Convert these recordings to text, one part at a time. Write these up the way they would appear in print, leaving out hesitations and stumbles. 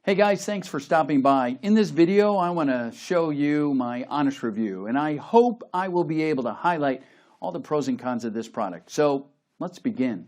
Hey guys, thanks for stopping by. In this video, I want to show you my honest review, and I hope I will be able to highlight all the pros and cons of this product. So let's begin.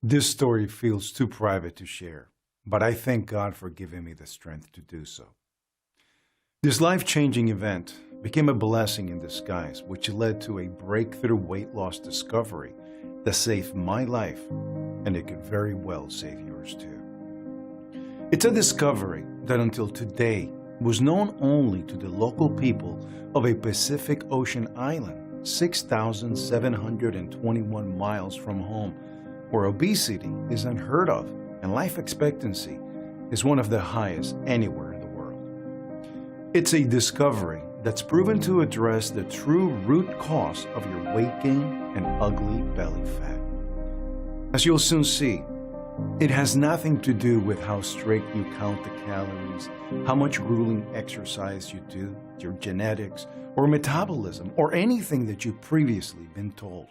This story feels too private to share, but I thank God for giving me the strength to do so. This life-changing event became a blessing in disguise, which led to a breakthrough weight loss discovery that saved my life, and it could very well save yours too. It's a discovery that until today was known only to the local people of a Pacific Ocean island 6,721 miles from home, where obesity is unheard of and life expectancy is one of the highest anywhere in the world. It's a discovery that's proven to address the true root cause of your weight gain and ugly belly fat. As you'll soon see, it has nothing to do with how strict you count the calories, how much grueling exercise you do, your genetics, or metabolism, or anything that you've previously been told.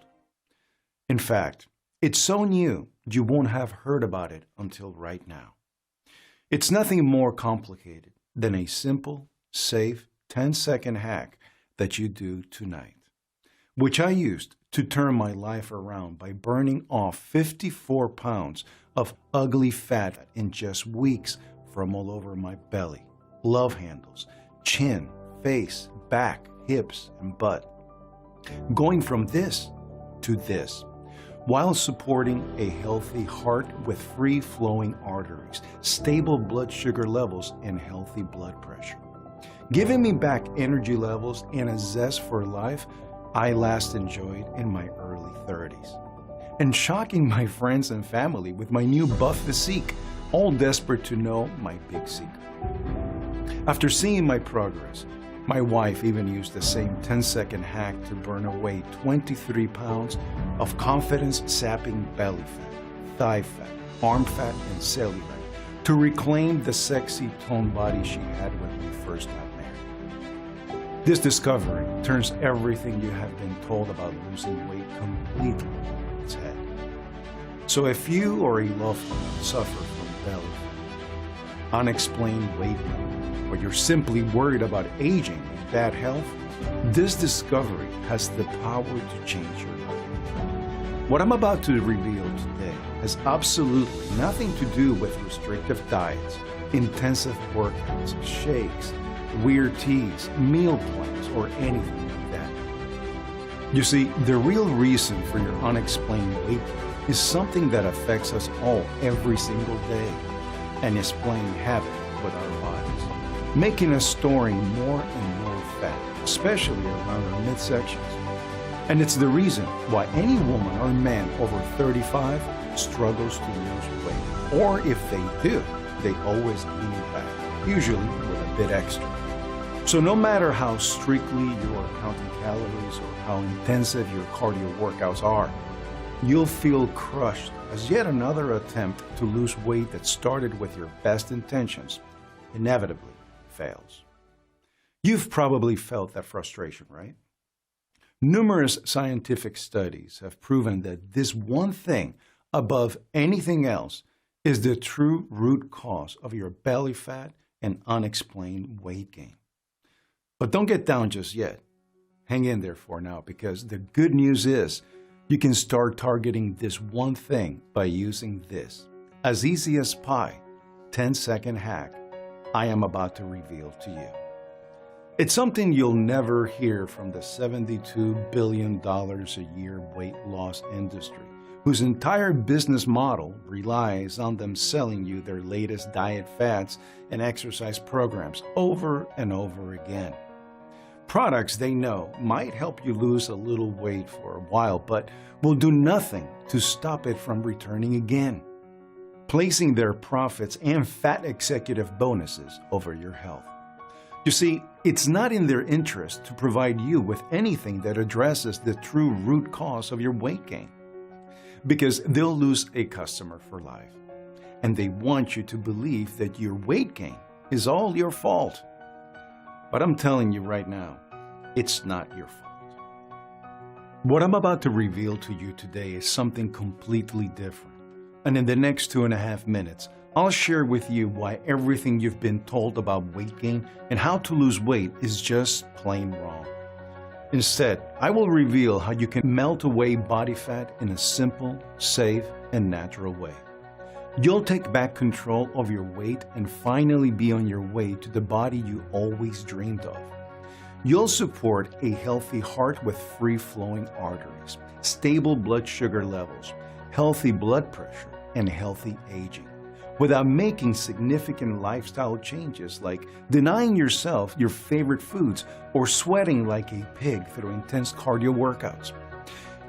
In fact, it's so new, you won't have heard about it until right now. It's nothing more complicated than a simple, safe 10-second hack that you do tonight, which I used to turn my life around by burning off 54 pounds of ugly fat in just weeks from all over my belly, love handles, chin, face, back, hips, and butt. Going from this to this, while supporting a healthy heart with free-flowing arteries, stable blood sugar levels, and healthy blood pressure. Giving me back energy levels and a zest for life I last enjoyed in my early 30s. And shocking my friends and family with my new buff physique, all desperate to know my big secret. After seeing my progress, my wife even used the same 10-second hack to burn away 23 pounds of confidence-sapping belly fat, thigh fat, arm fat, and cellulite to reclaim the sexy toned body she had when we first got married. This discovery turns everything you have been told about losing weight completely on its head. So if you or a loved one suffer from belly fat, unexplained weight gain, or you're simply worried about aging and bad health, this discovery has the power to change your life. What I'm about to reveal today has absolutely nothing to do with restrictive diets, intensive workouts, shakes, weird teas, meal plans, or anything like that. You see, the real reason for your unexplained weight gain is something that affects us all every single day and is playing havoc with our bodies, making us storing more and more fat, especially around our midsections. And it's the reason why any woman or man over 35 struggles to lose weight. Or if they do, they always gain it back, usually with a bit extra. So no matter how strictly you are counting calories or how intensive your cardio workouts are, you'll feel crushed as yet another attempt to lose weight that started with your best intentions inevitably fails. You've probably felt that frustration, right? Numerous scientific studies have proven that this one thing above anything else is the true root cause of your belly fat and unexplained weight gain. But don't get down just yet. Hang in there for now, because the good news is you can start targeting this one thing by using this as easy as pie 10-second hack I am about to reveal to you. It's something you'll never hear from the $72 billion a year weight loss industry, whose entire business model relies on them selling you their latest diet fads and exercise programs over and over again. Products they know might help you lose a little weight for a while, but will do nothing to stop it from returning again. placing their profits and fat executive bonuses over your health. You see, it's not in their interest to provide you with anything that addresses the true root cause of your weight gain, because they'll lose a customer for life, and they want you to believe that your weight gain is all your fault. But I'm telling you right now, it's not your fault. What I'm about to reveal to you today is something completely different. And in the next 2.5 minutes, I'll share with you why everything you've been told about weight gain and how to lose weight is just plain wrong. Instead, I will reveal how you can melt away body fat in a simple, safe, and natural way. You'll take back control of your weight and finally be on your way to the body you always dreamed of. You'll support a healthy heart with free-flowing arteries, stable blood sugar levels, healthy blood pressure, and healthy aging, without making significant lifestyle changes like denying yourself your favorite foods or sweating like a pig through intense cardio workouts.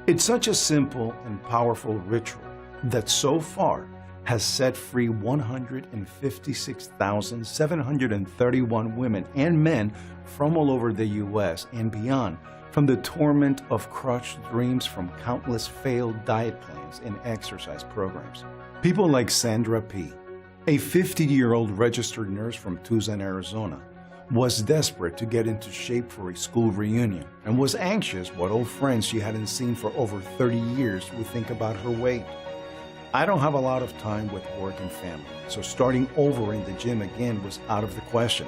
It's such a simple and powerful ritual that so far has set free 156,731 women and men from all over the U.S. and beyond from the torment of crushed dreams from countless failed diet plans and exercise programs. People like Sandra P., a 50-year-old registered nurse from Tucson, Arizona, was desperate to get into shape for a school reunion and was anxious what old friends she hadn't seen for over 30 years would think about her weight. I don't have a lot of time with work and family, so starting over in the gym again was out of the question.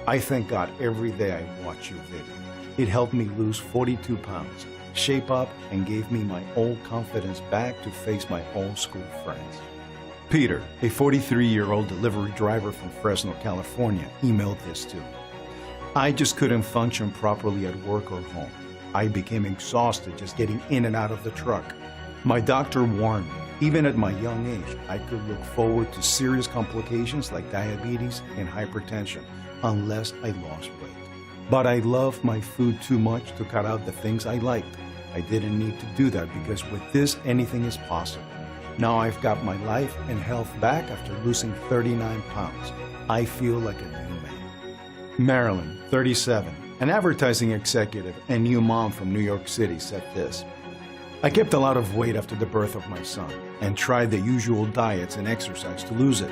I thank God every day I watch your video. It helped me lose 42 pounds, shape up, and gave me my old confidence back to face my old school friends. Peter, a 43-year-old delivery driver from Fresno, California, emailed this too. I just couldn't function properly at work or home. I became exhausted just getting in and out of the truck. My doctor warned me, even at my young age, I could look forward to serious complications like diabetes and hypertension unless I lost weight. But I loved my food too much to cut out the things I liked. I didn't need to do that because with this, anything is possible. Now I've got my life and health back after losing 39 pounds. I feel like a new man. Marilyn, 37, an advertising executive and new mom from New York City, said this. I kept a lot of weight after the birth of my son and tried the usual diets and exercise to lose it.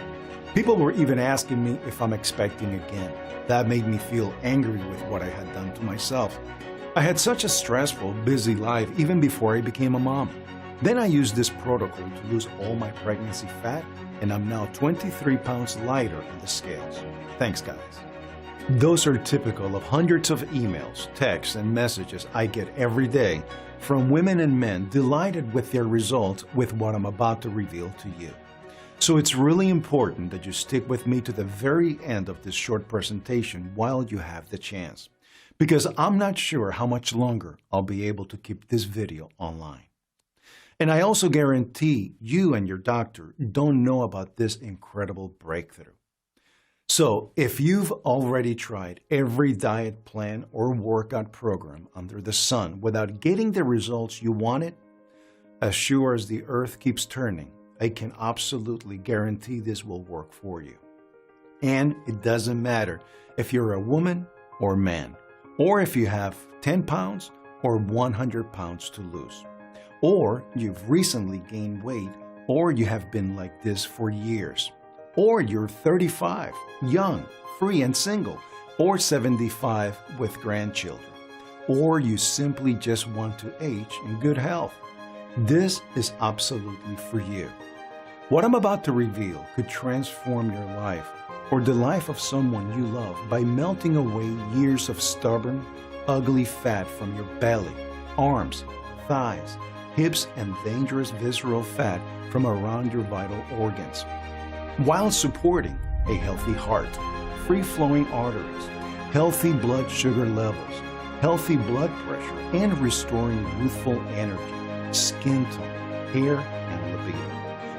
People were even asking me if I'm expecting again. That made me feel angry with what I had done to myself. I had such a stressful, busy life even before I became a mom. Then I used this protocol to lose all my pregnancy fat, and I'm now 23 pounds lighter on the scales. Thanks, guys. Those are typical of hundreds of emails, texts, and messages I get every day from women and men delighted with their results with what I'm about to reveal to you. So it's really important that you stick with me to the very end of this short presentation while you have the chance, because I'm not sure how much longer I'll be able to keep this video online. And I also guarantee you and your doctor don't know about this incredible breakthrough. So if you've already tried every diet plan or workout program under the sun without getting the results you wanted, as sure as the earth keeps turning, I can absolutely guarantee this will work for you. And it doesn't matter if you're a woman or man, or if you have 10 pounds or 100 pounds to lose, or you've recently gained weight, or you have been like this for years, or you're 35, young, free and single, or 75 with grandchildren, or you simply just want to age in good health. This is absolutely for you. What I'm about to reveal could transform your life or the life of someone you love by melting away years of stubborn, ugly fat from your belly, arms, thighs, hips, and dangerous visceral fat from around your vital organs, while supporting a healthy heart, free-flowing arteries, healthy blood sugar levels, healthy blood pressure, and restoring youthful energy, skin tone, hair, and libido,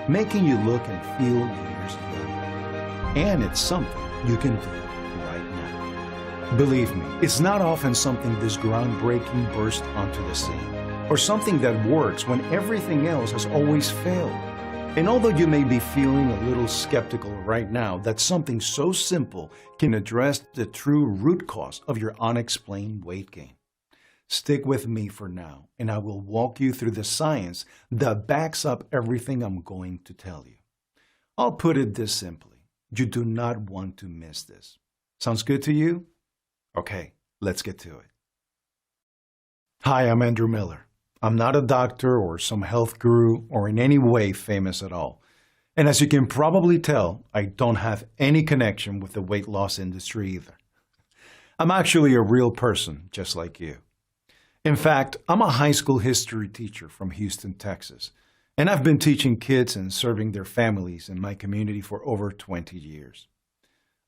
making you look and feel years younger. And it's something you can do right now. Believe me, it's not often something this groundbreaking bursts onto the scene, or something that works when everything else has always failed. And although you may be feeling a little skeptical right now that something so simple can address the true root cause of your unexplained weight gain, stick with me for now, and I will walk you through the science that backs up everything I'm going to tell you. I'll put it this simply. You do not want to miss this. Sounds good to you? Okay, let's get to it. Hi, I'm Andrew Miller. I'm not a doctor or some health guru or in any way famous at all. And as you can probably tell, I don't have any connection with the weight loss industry either. I'm actually a real person, just like you. In fact, I'm a high school history teacher from Houston, Texas, and I've been teaching kids and serving their families in my community for over 20 years.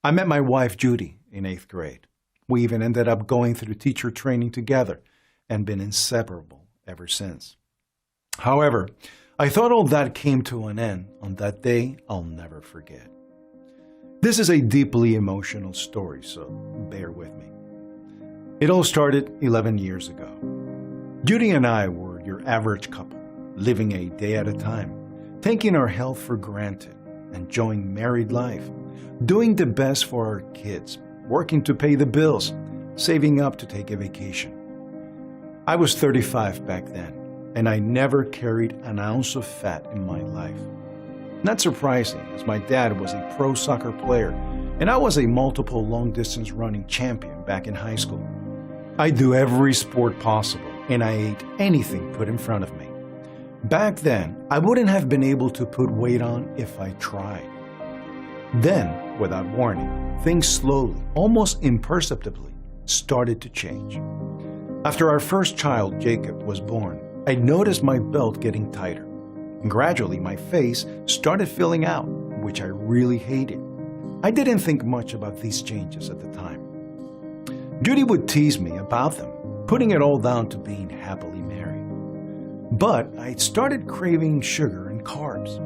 I met my wife, Judy, in 8th grade. We even ended up going through teacher training together and been inseparable ever since. However, I thought all that came to an end on that day I'll never forget. This is a deeply emotional story, so bear with me. It all started 11 years ago. Judy and I were your average couple, living a day at a time, taking our health for granted, enjoying married life, doing the best for our kids, working to pay the bills, saving up to take a vacation. I was 35 back then, and I never carried an ounce of fat in my life. Not surprising, as my dad was a pro soccer player, and I was a multiple long-distance running champion back in high school. I do every sport possible, and I ate anything put in front of me. Back then, I wouldn't have been able to put weight on if I tried. Then, without warning, things slowly, almost imperceptibly, started to change. After our first child, Jacob, was born, I noticed my belt getting tighter. And gradually, my face started filling out, which I really hated. I didn't think much about these changes at the time. Judy would tease me about them, putting it all down to being happily married. But I started craving sugar and carbs.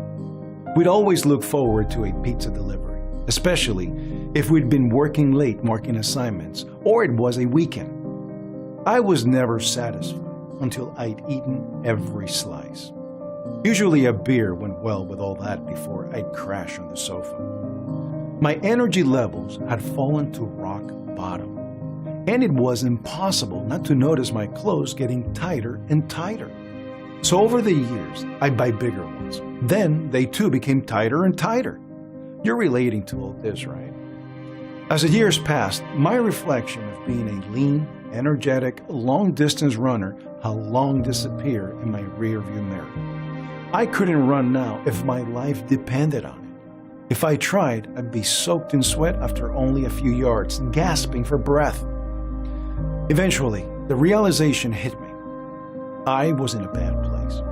We'd always look forward to a pizza delivery, especially if we'd been working late marking assignments or it was a weekend. I was never satisfied until I'd eaten every slice. Usually a beer went well with all that before I'd crash on the sofa. My energy levels had fallen to rock bottom, and it was impossible not to notice my clothes getting tighter and tighter. So over the years, I'd buy bigger ones. Then they too became tighter and tighter. You're relating to all this, right? As the years passed, my reflection of being a lean, energetic, long-distance runner had long disappeared in my rearview mirror. I couldn't run now if my life depended on it. If I tried, I'd be soaked in sweat after only a few yards, gasping for breath. Eventually, the realization hit me. I was in a bad place.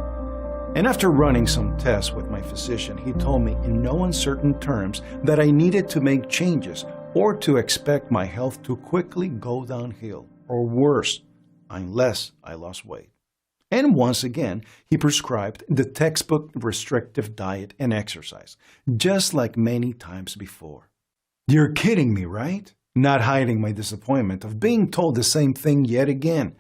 And after running some tests with my physician, he told me in no uncertain terms that I needed to make changes or to expect my health to quickly go downhill, or worse, unless I lost weight. And once again, he prescribed the textbook restrictive diet and exercise, just like many times before. You're kidding me, right? Not hiding my disappointment of being told the same thing yet again.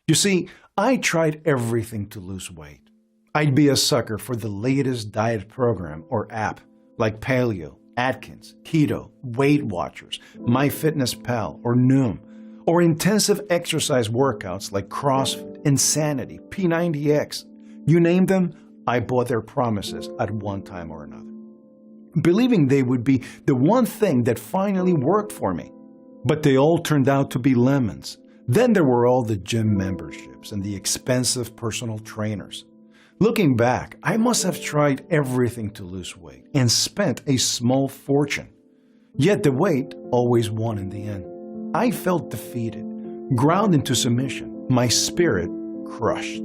You see, I tried everything to lose weight. I'd be a sucker for the latest diet program or app, like Paleo, Atkins, Keto, Weight Watchers, MyFitnessPal, or Noom, or intensive exercise workouts like CrossFit, Insanity, P90X. You name them, I bought their promises at one time or another, believing they would be the one thing that finally worked for me. But they all turned out to be lemons. Then there were all the gym memberships and the expensive personal trainers. Looking back, I must have tried everything to lose weight and spent a small fortune. Yet the weight always won in the end. I felt defeated, ground into submission, my spirit crushed.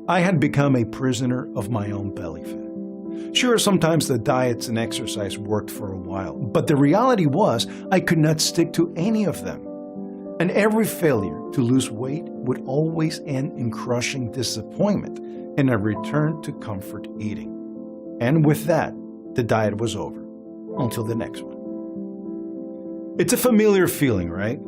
I had become a prisoner of my own belly fat. Sure, sometimes the diets and exercise worked for a while, but the reality was I could not stick to any of them. And every failure to lose weight would always end in crushing disappointment and a return to comfort eating. And with that, the diet was over, until the next one. It's a familiar feeling, right?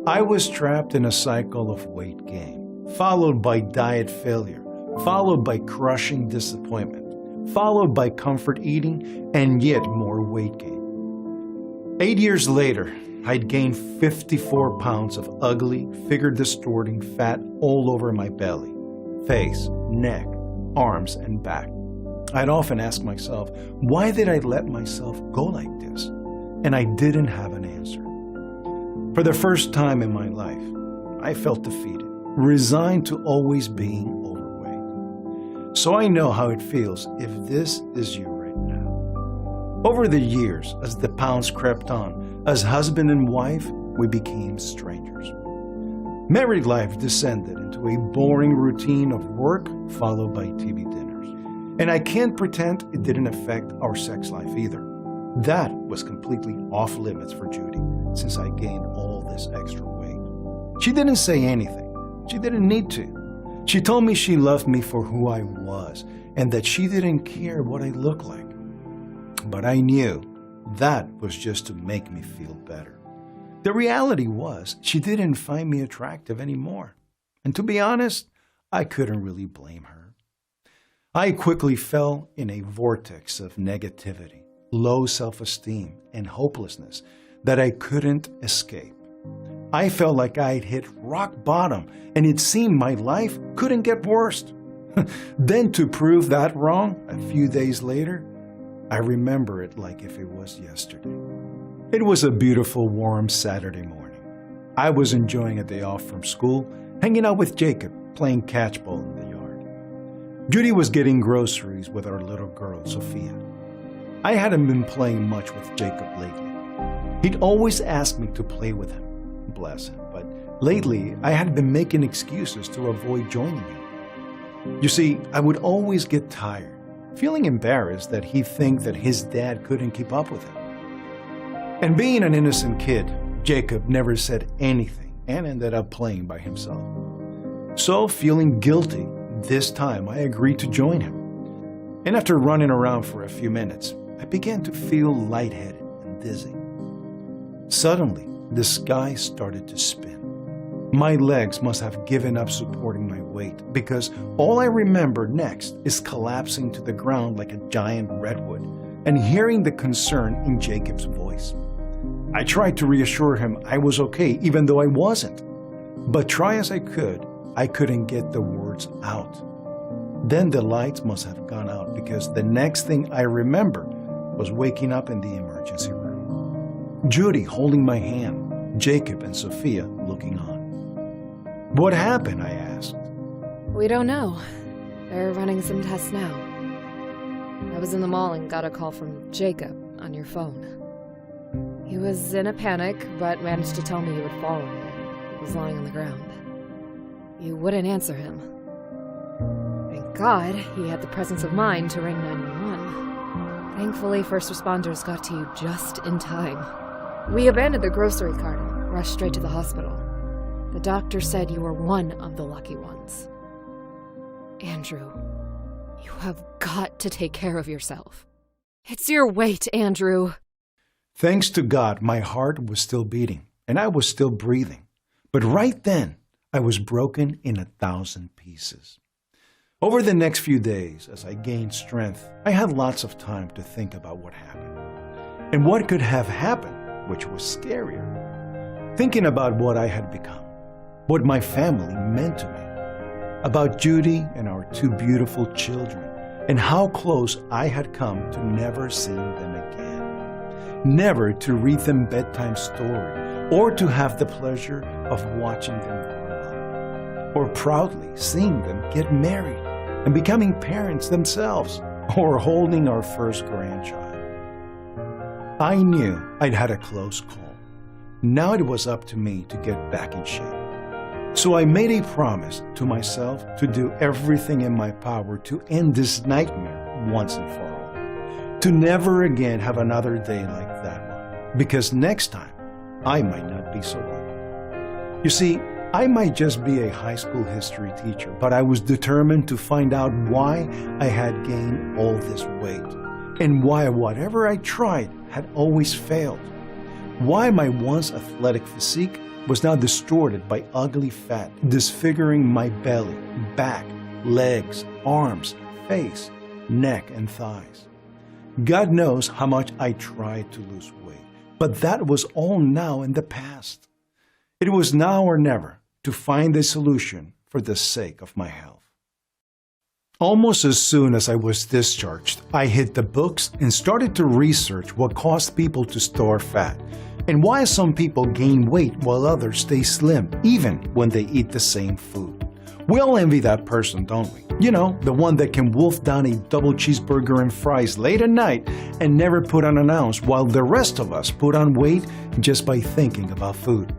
I was trapped in a cycle of weight gain, followed by diet failure, followed by crushing disappointment, followed by comfort eating and yet more weight gain. 8 years later, I'd gained 54 pounds of ugly, figure-distorting fat all over my belly, face, neck, arms, and back. I'd often ask myself, why did I let myself go like this? And I didn't have an answer. For the first time in my life, I felt defeated, resigned to always being overweight. So I know how it feels if this is you right now. Over the years, as the pounds crept on, as husband and wife, we became strangers. Married life descended into a boring routine of work followed by TV dinners. And I can't pretend it didn't affect our sex life either. That was completely off limits for Judy since I gained all this extra weight. She didn't say anything. She didn't need to. She told me she loved me for who I was and that she didn't care what I looked like. But I knew that was just to make me feel better. The reality was she didn't find me attractive anymore. And to be honest, I couldn't really blame her. I quickly fell in a vortex of negativity, low self-esteem, and hopelessness that I couldn't escape. I felt like I'd hit rock bottom, and it seemed my life couldn't get worse. Then to prove that wrong, a few days later, I remember it like if it was yesterday. It was a beautiful, warm Saturday morning. I was enjoying a day off from school, hanging out with Jacob, playing catchball in the yard. Judy was getting groceries with our little girl, Sophia. I hadn't been playing much with Jacob lately. He'd always ask me to play with him, bless him, but lately I had been making excuses to avoid joining him. You see, I would always get tired, feeling embarrassed that he'd think that his dad couldn't keep up with him. And being an innocent kid, Jacob never said anything and ended up playing by himself. So, feeling guilty, this time I agreed to join him. And after running around for a few minutes, I began to feel lightheaded and dizzy. Suddenly, the sky started to spin. My legs must have given up supporting my weight because all I remember next is collapsing to the ground like a giant redwood and hearing the concern in Jacob's voice. I tried to reassure him I was okay even though I wasn't. But try as I couldn't get the words out. Then the lights must have gone out because the next thing I remember was waking up in the emergency room. Judy holding my hand, Jacob and Sophia looking on. What happened? I asked. We don't know. They're running some tests now. I was in the mall and got a call from Jacob on your phone. He was in a panic, but managed to tell me you had fallen and was lying on the ground. You wouldn't answer him. Thank God he had the presence of mind to ring 911. Thankfully, first responders got to you just in time. We abandoned the grocery cart and rushed straight to the hospital. The doctor said you were one of the lucky ones. Andrew, you have got to take care of yourself. It's your weight, Andrew. Thanks to God, my heart was still beating, and I was still breathing. But right then, I was broken in 1,000 pieces. Over the next few days, as I gained strength, I had lots of time to think about what happened. And what could have happened, which was scarier. Thinking about what I had become, what my family meant to me, about Judy and our 2 beautiful children, and how close I had come to never seeing them again. Never to read them bedtime story, or to have the pleasure of watching them grow up, or proudly seeing them get married and becoming parents themselves, or holding our first grandchild. I knew I'd had a close call. Now it was up to me to get back in shape. So I made a promise to myself to do everything in my power to end this nightmare once and for all. To never again have another day like that one. Because next time, I might not be so lucky. You see, I might just be a high school history teacher, but I was determined to find out why I had gained all this weight, and why whatever I tried had always failed. Why my once athletic physique was now distorted by ugly fat, disfiguring my belly, back, legs, arms, face, neck, and thighs. God knows how much I tried to lose weight, but that was all now in the past. It was now or never to find a solution for the sake of my health. Almost as soon as I was discharged, I hit the books and started to research what caused people to store fat and why some people gain weight while others stay slim even when they eat the same food. We all envy that person, don't we? You know, the one that can wolf down a double cheeseburger and fries late at night and never put on an ounce, while the rest of us put on weight just by thinking about food.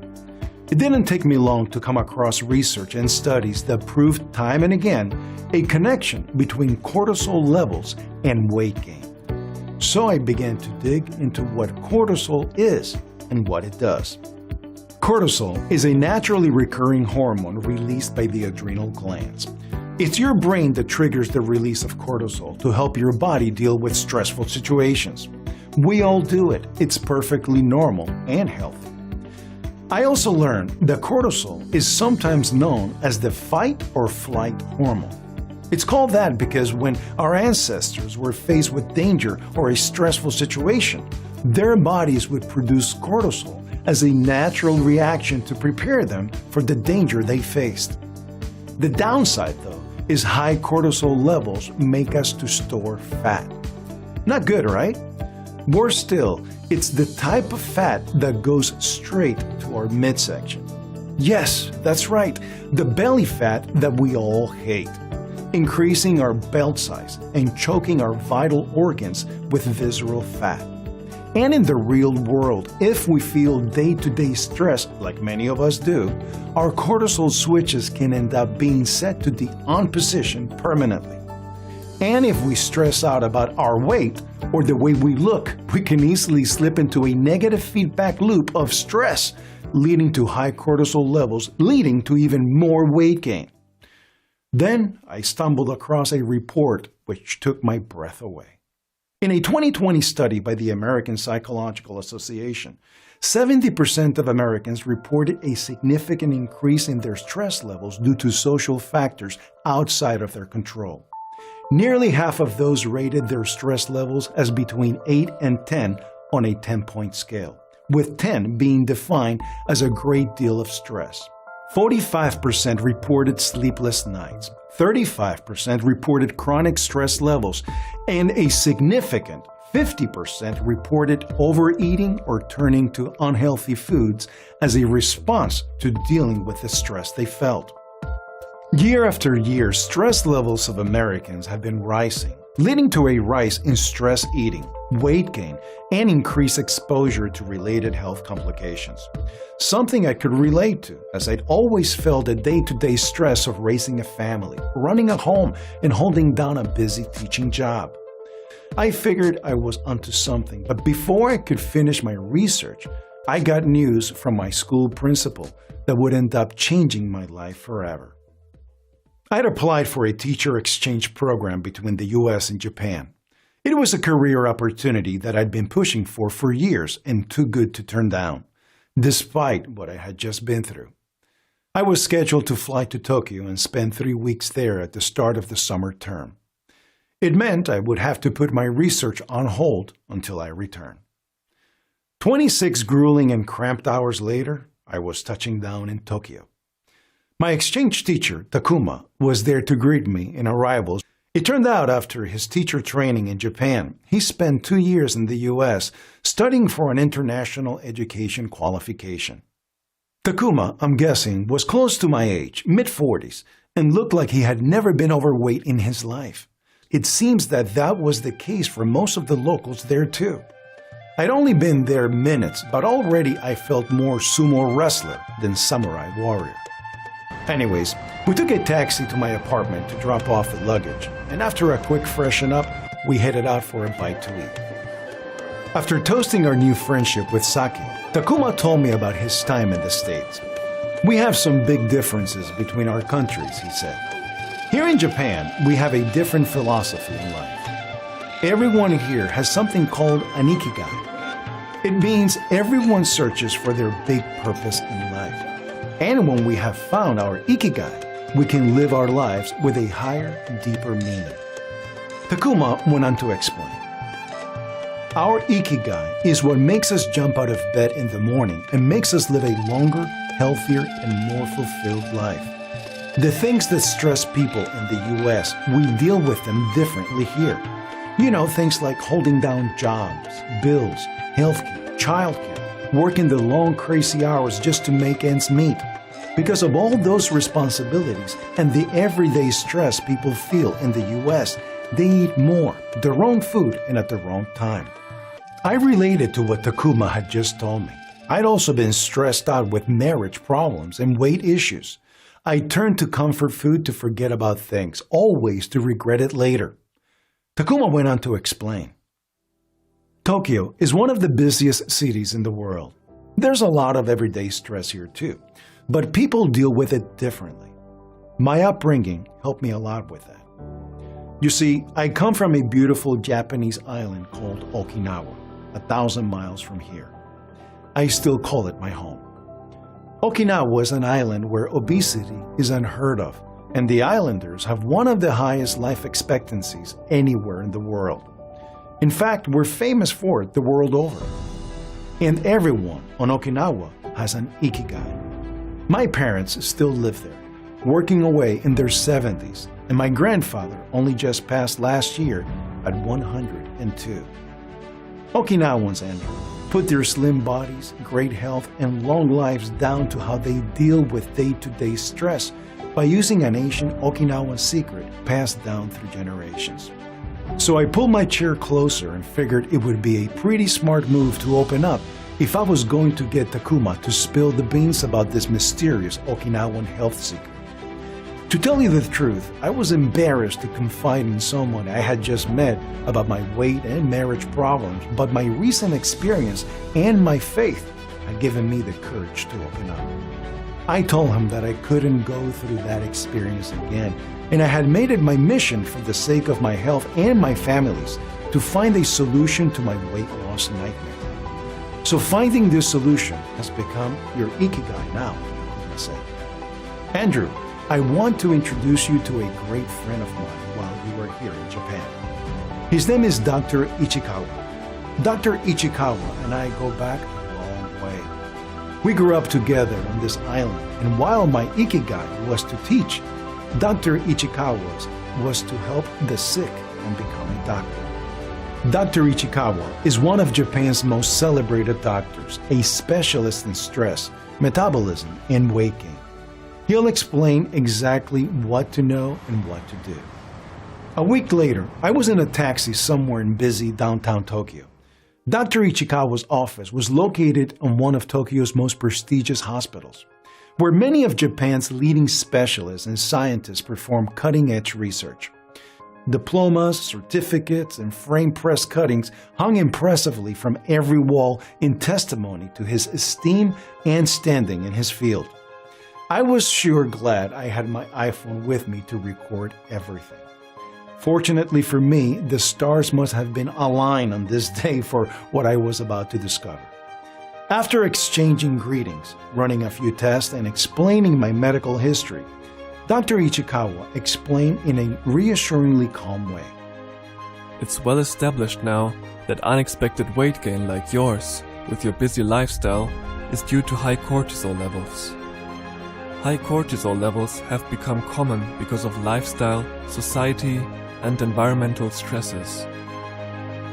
It didn't take me long to come across research and studies that proved time and again a connection between cortisol levels and weight gain. So I began to dig into what cortisol is and what it does. Cortisol is a naturally recurring hormone released by the adrenal glands. It's your brain that triggers the release of cortisol to help your body deal with stressful situations. We all do it. It's perfectly normal and healthy. I also learned that cortisol is sometimes known as the fight or flight hormone. It's called that because when our ancestors were faced with danger or a stressful situation, their bodies would produce cortisol as a natural reaction to prepare them for the danger they faced. The downside, though, is high cortisol levels make us to store fat. Not good, right? Worse still, it's the type of fat that goes straight to our midsection. Yes, that's right, the belly fat that we all hate, increasing our belt size and choking our vital organs with visceral fat. And in the real world, if we feel day-to-day stress, like many of us do, our cortisol switches can end up being set to the on position permanently. And if we stress out about our weight or the way we look, we can easily slip into a negative feedback loop of stress, leading to high cortisol levels, leading to even more weight gain. Then I stumbled across a report which took my breath away. In a 2020 study by the American Psychological Association, 70% of Americans reported a significant increase in their stress levels due to social factors outside of their control. Nearly half of those rated their stress levels as between 8 and 10 on a 10-point scale, with 10 being defined as a great deal of stress. 45% reported sleepless nights, 35% reported chronic stress levels, and a significant 50% reported overeating or turning to unhealthy foods as a response to dealing with the stress they felt. Year after year, stress levels of Americans have been rising, leading to a rise in stress eating, weight gain, and increased exposure to related health complications. Something I could relate to, as I'd always felt the day-to-day stress of raising a family, running a home, and holding down a busy teaching job. I figured I was onto something, but before I could finish my research, I got news from my school principal that would end up changing my life forever. I'd applied for a teacher exchange program between the US and Japan. It was a career opportunity that I'd been pushing for years and too good to turn down, despite what I had just been through. I was scheduled to fly to Tokyo and spend 3 weeks there at the start of the summer term. It meant I would have to put my research on hold until I returned. 26 grueling and cramped hours later, I was touching down in Tokyo. My exchange teacher, Takuma, was there to greet me in arrival. It turned out after his teacher training in Japan, he spent 2 years in the US studying for an international education qualification. Takuma, I'm guessing, was close to my age, mid-40s, and looked like he had never been overweight in his life. It seems that was the case for most of the locals there too. I'd only been there minutes, but already I felt more sumo wrestler than samurai warrior. Anyways, we took a taxi to my apartment to drop off the luggage, and after a quick freshen up, we headed out for a bite to eat. After toasting our new friendship with sake, Takuma told me about his time in the States. We have some big differences between our countries, he said. Here in Japan, we have a different philosophy in life. Everyone here has something called an ikigai. It means everyone searches for their big purpose in life. And when we have found our ikigai, we can live our lives with a higher, deeper meaning. Takuma went on to explain. Our ikigai is what makes us jump out of bed in the morning and makes us live a longer, healthier, and more fulfilled life. The things that stress people in the US, we deal with them differently here. You know, things like holding down jobs, bills, healthcare, childcare, working the long, crazy hours just to make ends meet. Because of all those responsibilities and the everyday stress people feel in the US, they eat more, the wrong food, and at the wrong time. I related to what Takuma had just told me. I'd also been stressed out with marriage problems and weight issues. I turned to comfort food to forget about things, always to regret it later. Takuma went on to explain. Tokyo is one of the busiest cities in the world. There's a lot of everyday stress here too, but people deal with it differently. My upbringing helped me a lot with that. You see, I come from a beautiful Japanese island called Okinawa, 1,000 miles from here. I still call it my home. Okinawa is an island where obesity is unheard of, and the islanders have one of the highest life expectancies anywhere in the world. In fact, we're famous for it the world over. And everyone on Okinawa has an ikigai. My parents still live there, working away in their 70s, and my grandfather only just passed last year at 102. Okinawans, Andrew, put their slim bodies, great health, and long lives down to how they deal with day-to-day stress by using an ancient Okinawan secret passed down through generations. So I pulled my chair closer and figured it would be a pretty smart move to open up if I was going to get Takuma to spill the beans about this mysterious Okinawan health secret. To tell you the truth, I was embarrassed to confide in someone I had just met about my weight and marriage problems, but my recent experience and my faith had given me the courage to open up. I told him that I couldn't go through that experience again, and I had made it my mission for the sake of my health and my family's to find a solution to my weight loss nightmare. So finding this solution has become your ikigai now, I say. Andrew, I want to introduce you to a great friend of mine while you are here in Japan. His name is Dr. Ichikawa. Dr. Ichikawa and I go back a long way. We grew up together on this island, and while my ikigai was to teach, Dr. Ichikawa's was to help the sick and become a doctor. Dr. Ichikawa is one of Japan's most celebrated doctors, a specialist in stress, metabolism, and weight gain. He'll explain exactly what to know and what to do. A week later, I was in a taxi somewhere in busy downtown Tokyo. Dr. Ichikawa's office was located on one of Tokyo's most prestigious hospitals, where many of Japan's leading specialists and scientists perform cutting-edge research. Diplomas, certificates, and frame press cuttings hung impressively from every wall in testimony to his esteem and standing in his field. I was sure glad I had my iPhone with me to record everything. Fortunately for me, the stars must have been aligned on this day for what I was about to discover. After exchanging greetings, running a few tests, and explaining my medical history, Dr. Ichikawa explained in a reassuringly calm way. It's well established now that unexpected weight gain like yours, with your busy lifestyle, is due to high cortisol levels. High cortisol levels have become common because of lifestyle, society, and environmental stresses.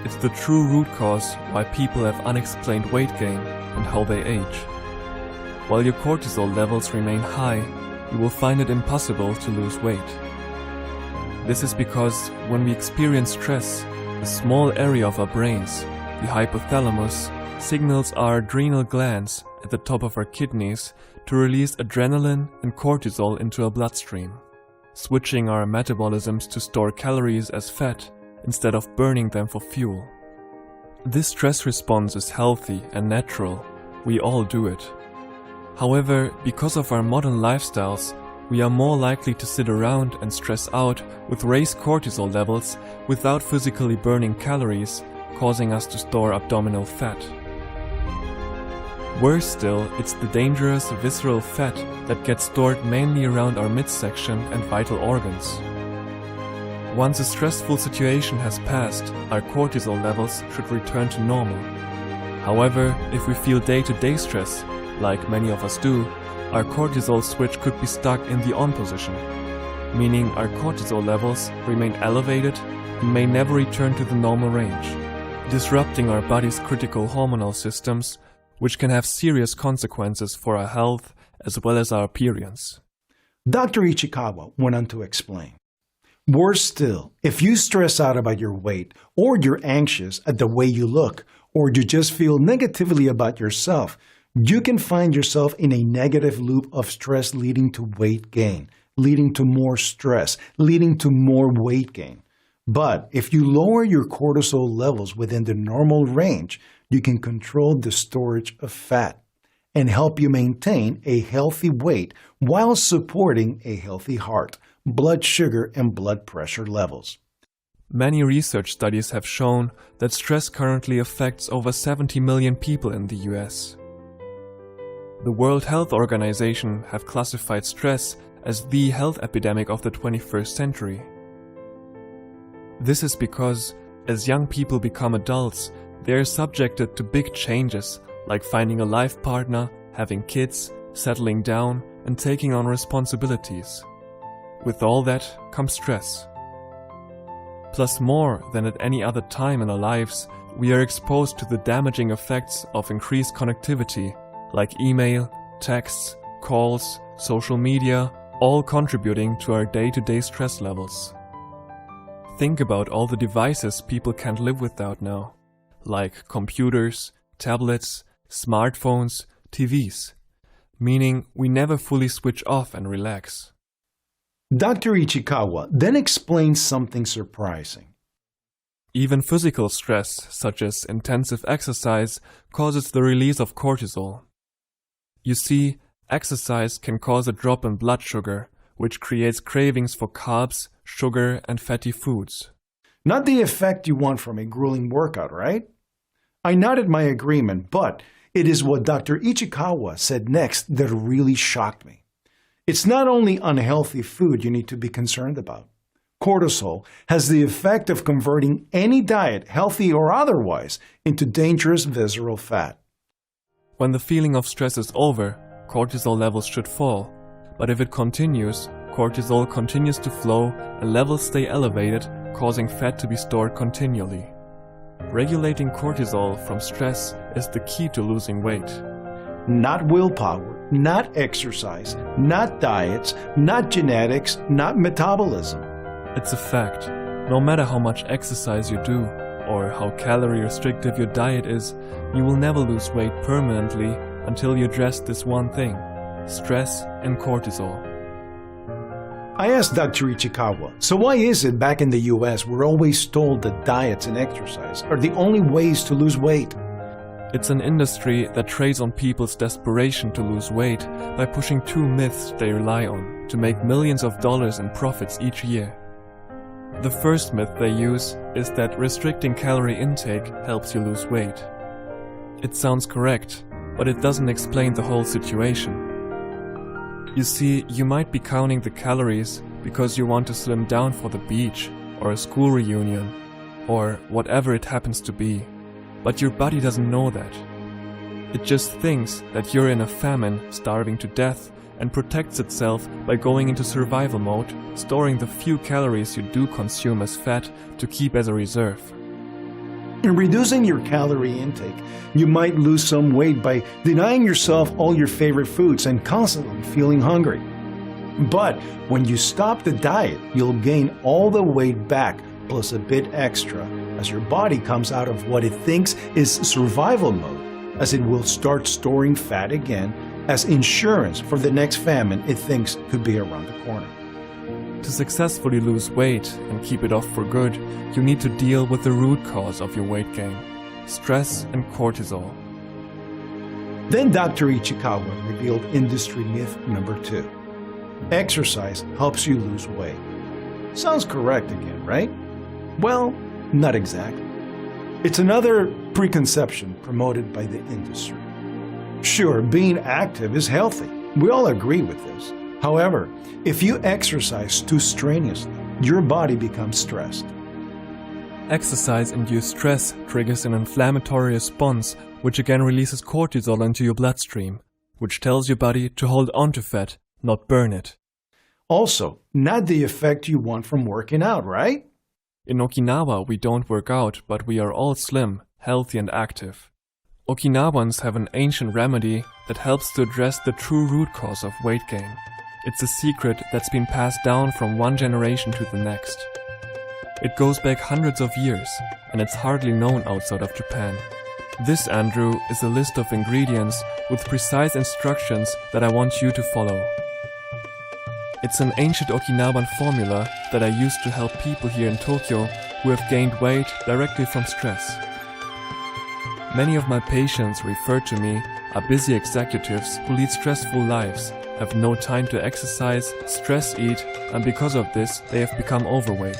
It's the true root cause why people have unexplained weight gain and how they age. While your cortisol levels remain high, you will find it impossible to lose weight. This is because when we experience stress, a small area of our brains, the hypothalamus, signals our adrenal glands at the top of our kidneys to release adrenaline and cortisol into our bloodstream, switching our metabolisms to store calories as fat instead of burning them for fuel. This stress response is healthy and natural. We all do it. However, because of our modern lifestyles, we are more likely to sit around and stress out with raised cortisol levels without physically burning calories, causing us to store abdominal fat. Worse still, it's the dangerous visceral fat that gets stored mainly around our midsection and vital organs. Once a stressful situation has passed, our cortisol levels should return to normal. However, if we feel day-to-day stress, like many of us do, our cortisol switch could be stuck in the on position, meaning our cortisol levels remain elevated and may never return to the normal range, disrupting our body's critical hormonal systems, which can have serious consequences for our health as well as our appearance. Dr. Ichikawa went on to explain. Worse still, if you stress out about your weight, or you're anxious at the way you look, or you just feel negatively about yourself, you can find yourself in a negative loop of stress leading to weight gain, leading to more stress, leading to more weight gain. But if you lower your cortisol levels within the normal range, you can control the storage of fat and help you maintain a healthy weight while supporting a healthy heart, blood sugar, and blood pressure levels. Many research studies have shown that stress currently affects over 70 million people in the US. The World Health Organization have classified stress as the health epidemic of the 21st century. This is because, as young people become adults, they are subjected to big changes like finding a life partner, having kids, settling down, and taking on responsibilities. With all that comes stress. Plus, more than at any other time in our lives, we are exposed to the damaging effects of increased connectivity, like email, texts, calls, social media, all contributing to our day-to-day stress levels. Think about all the devices people can't live without now, like computers, tablets, smartphones, TVs, meaning we never fully switch off and relax. Dr. Ichikawa then explains something surprising. Even physical stress, such as intensive exercise, causes the release of cortisol. You see, exercise can cause a drop in blood sugar, which creates cravings for carbs, sugar, and fatty foods. Not the effect you want from a grueling workout, right? I nodded my agreement, but it is what Dr. Ichikawa said next that really shocked me. It's not only unhealthy food you need to be concerned about. Cortisol has the effect of converting any diet, healthy or otherwise, into dangerous visceral fat. When the feeling of stress is over, cortisol levels should fall. But if it continues, cortisol continues to flow and levels stay elevated, causing fat to be stored continually. Regulating cortisol from stress is the key to losing weight. Not willpower, not exercise, not diets, not genetics, not metabolism. It's a fact. No matter how much exercise you do, or how calorie restrictive your diet is, you will never lose weight permanently until you address this one thing: stress and cortisol. I asked Dr. Ichikawa, so why is it back in the US we're always told that diets and exercise are the only ways to lose weight? It's an industry that trades on people's desperation to lose weight by pushing two myths they rely on to make millions of dollars in profits each year. The first myth they use is that restricting calorie intake helps you lose weight. It sounds correct, but it doesn't explain the whole situation. You see, you might be counting the calories because you want to slim down for the beach, or a school reunion, or whatever it happens to be. But your body doesn't know that. It just thinks that you're in a famine, starving to death, and protects itself by going into survival mode, storing the few calories you do consume as fat to keep as a reserve. In reducing your calorie intake, you might lose some weight by denying yourself all your favorite foods and constantly feeling hungry. But when you stop the diet, you'll gain all the weight back plus a bit extra as your body comes out of what it thinks is survival mode, as it will start storing fat again as insurance for the next famine it thinks could be around the corner. To successfully lose weight and keep it off for good, you need to deal with the root cause of your weight gain: stress and cortisol. Then Dr. Ichikawa revealed industry myth number 2. Exercise helps you lose weight. Sounds correct again, right? Well, not exactly. It's another preconception promoted by the industry. Sure, being active is healthy. We all agree with this. However, if you exercise too strenuously, your body becomes stressed. Exercise-induced stress triggers an inflammatory response, which again releases cortisol into your bloodstream, which tells your body to hold on to fat, not burn it. Also, not the effect you want from working out, right? In Okinawa, we don't work out, but we are all slim, healthy and active. Okinawans have an ancient remedy that helps to address the true root cause of weight gain. It's a secret that's been passed down from one generation to the next. It goes back hundreds of years, and it's hardly known outside of Japan. This, Andrew, is a list of ingredients with precise instructions that I want you to follow. It's an ancient Okinawan formula that I use to help people here in Tokyo who have gained weight directly from stress. Many of my patients referred to me are busy executives who lead stressful lives, have no time to exercise, stress eat, and because of this, they have become overweight.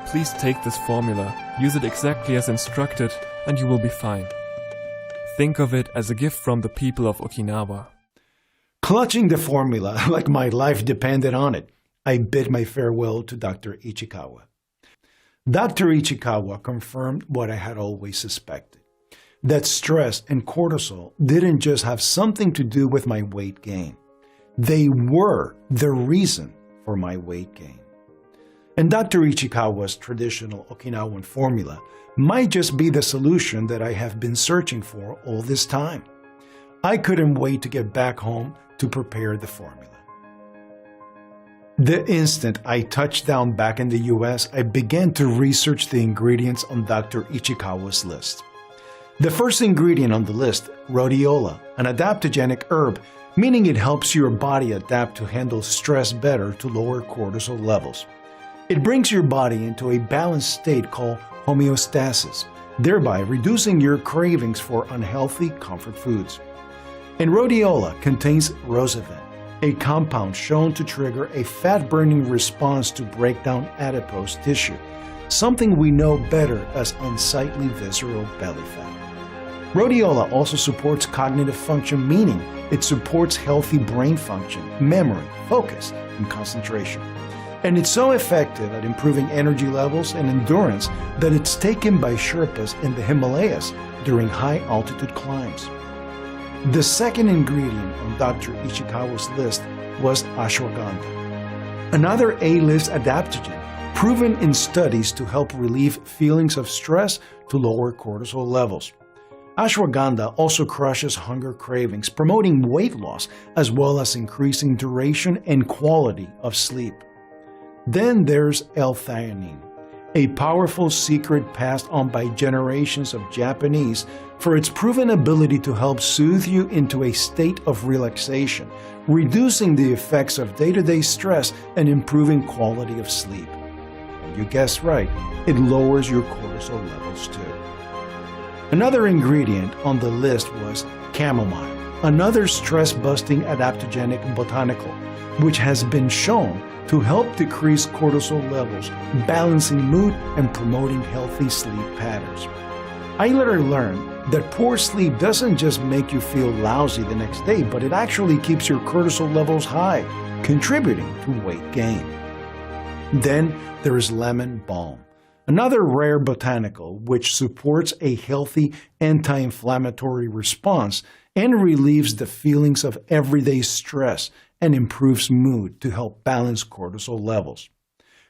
Please take this formula, use it exactly as instructed, and you will be fine. Think of it as a gift from the people of Okinawa. Clutching the formula like my life depended on it, I bid my farewell to Dr. Ichikawa. Dr. Ichikawa confirmed what I had always suspected, that stress and cortisol didn't just have something to do with my weight gain. They were the reason for my weight gain. And Dr. Ichikawa's traditional Okinawan formula might just be the solution that I have been searching for all this time. I couldn't wait to get back home to prepare the formula. The instant I touched down back in the US, I began to research the ingredients on Dr. Ichikawa's list. The first ingredient on the list, rhodiola, an adaptogenic herb, meaning it helps your body adapt to handle stress better to lower cortisol levels. It brings your body into a balanced state called homeostasis, thereby reducing your cravings for unhealthy comfort foods. And rhodiola contains rosavan, a compound shown to trigger a fat-burning response to break down adipose tissue, something we know better as unsightly visceral belly fat. Rhodiola also supports cognitive function, meaning it supports healthy brain function, memory, focus, and concentration. And it's so effective at improving energy levels and endurance that it's taken by Sherpas in the Himalayas during high-altitude climbs. The second ingredient on Dr. Ichikawa's list was ashwagandha, another A-list adaptogen proven in studies to help relieve feelings of stress to lower cortisol levels. Ashwagandha also crushes hunger cravings, promoting weight loss as well as increasing duration and quality of sleep. Then there's L-theanine, a powerful secret passed on by generations of Japanese for its proven ability to help soothe you into a state of relaxation, reducing the effects of day-to-day stress and improving quality of sleep. And you guessed right, it lowers your cortisol levels too. Another ingredient on the list was chamomile, another stress-busting adaptogenic botanical, which has been shown to help decrease cortisol levels, balancing mood and promoting healthy sleep patterns. I later learned that poor sleep doesn't just make you feel lousy the next day, but it actually keeps your cortisol levels high, contributing to weight gain. Then there is lemon balm, another rare botanical which supports a healthy anti-inflammatory response and relieves the feelings of everyday stress and improves mood to help balance cortisol levels.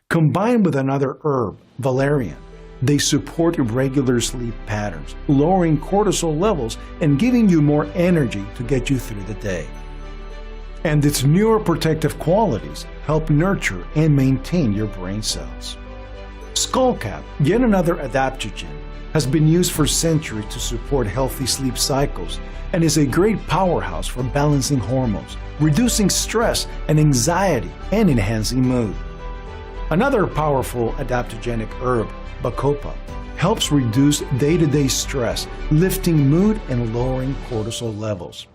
Combined with another herb, valerian, they support irregular sleep patterns, lowering cortisol levels and giving you more energy to get you through the day. And its neuroprotective qualities help nurture and maintain your brain cells. Skullcap, yet another adaptogen, has been used for centuries to support healthy sleep cycles and is a great powerhouse for balancing hormones, reducing stress and anxiety, and enhancing mood. Another powerful adaptogenic herb, bacopa, helps reduce day-to-day stress, lifting mood and lowering cortisol levels.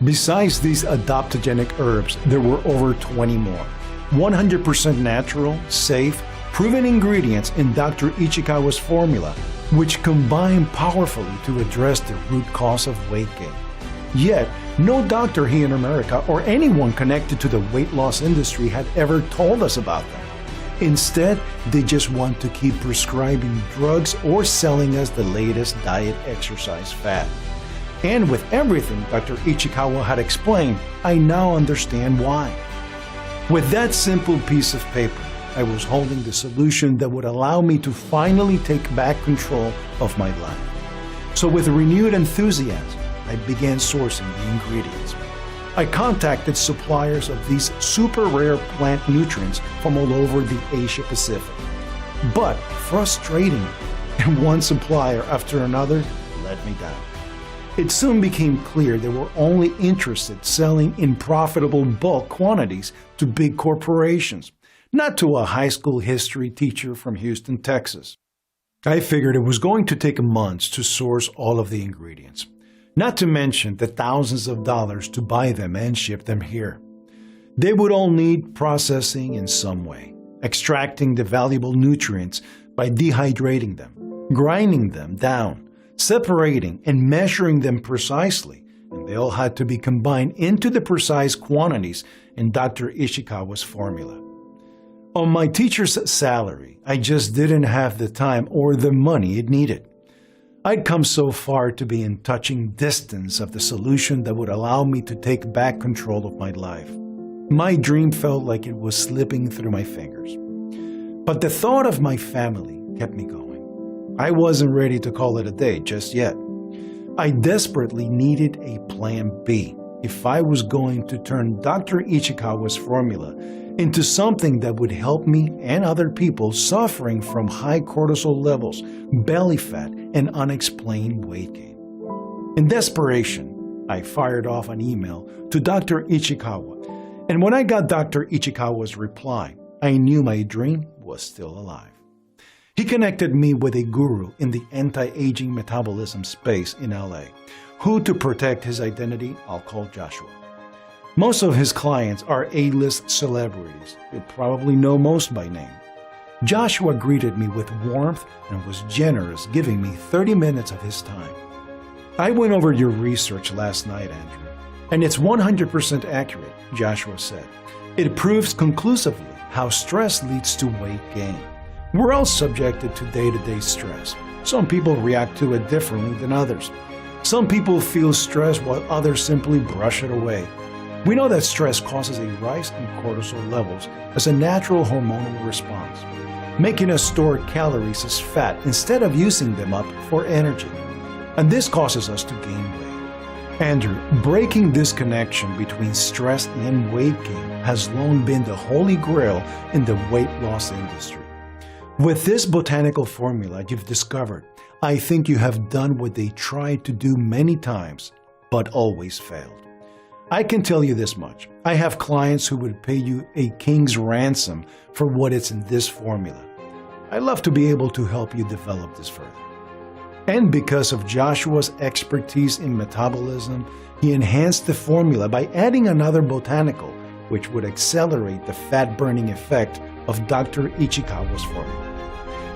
Besides these adaptogenic herbs, there were over 20 more. 100% natural, safe, proven ingredients in Dr. Ichikawa's formula, which combine powerfully to address the root cause of weight gain. Yet, no doctor here in America or anyone connected to the weight loss industry had ever told us about them. Instead, they just want to keep prescribing drugs or selling us the latest diet exercise fad. And with everything Dr. Ichikawa had explained, I now understand why. With that simple piece of paper, I was holding the solution that would allow me to finally take back control of my life. So with renewed enthusiasm, I began sourcing the ingredients. I contacted suppliers of these super rare plant nutrients from all over the Asia Pacific. But frustratingly, one supplier after another let me down. It soon became clear they were only interested selling in profitable bulk quantities to big corporations, not to a high school history teacher from Houston, Texas. I figured it was going to take months to source all of the ingredients, not to mention the thousands of dollars to buy them and ship them here. They would all need processing in some way, extracting the valuable nutrients by dehydrating them, grinding them down, separating and measuring them precisely, and they all had to be combined into the precise quantities in Dr. Ishikawa's formula. On my teacher's salary, I just didn't have the time or the money it needed. I'd come so far to be in touching distance of the solution that would allow me to take back control of my life. My dream felt like it was slipping through my fingers. But the thought of my family kept me going. I wasn't ready to call it a day just yet. I desperately needed a plan B if I was going to turn Dr. Ichikawa's formula into something that would help me and other people suffering from high cortisol levels, belly fat, and unexplained weight gain. In desperation, I fired off an email to Dr. Ichikawa, and when I got Dr. Ichikawa's reply, I knew my dream was still alive. He connected me with a guru in the anti-aging metabolism space in LA, who, to protect his identity, I'll call Joshua. Most of his clients are A-list celebrities. You probably know most by name. Joshua greeted me with warmth and was generous, giving me 30 minutes of his time. I went over your research last night, Andrew, and it's 100% accurate, Joshua said. It proves conclusively how stress leads to weight gain. We're all subjected to day-to-day stress. Some people react to it differently than others. Some people feel stress while others simply brush it away. We know that stress causes a rise in cortisol levels as a natural hormonal response, making us store calories as fat instead of using them up for energy. And this causes us to gain weight. Andrew, breaking this connection between stress and weight gain has long been the holy grail in the weight loss industry. With this botanical formula you've discovered, I think you have done what they tried to do many times, but always failed. I can tell you this much. I have clients who would pay you a king's ransom for what is in this formula. I'd love to be able to help you develop this further. And because of Joshua's expertise in metabolism, he enhanced the formula by adding another botanical, which would accelerate the fat-burning effect of Dr. Ichikawa's formula.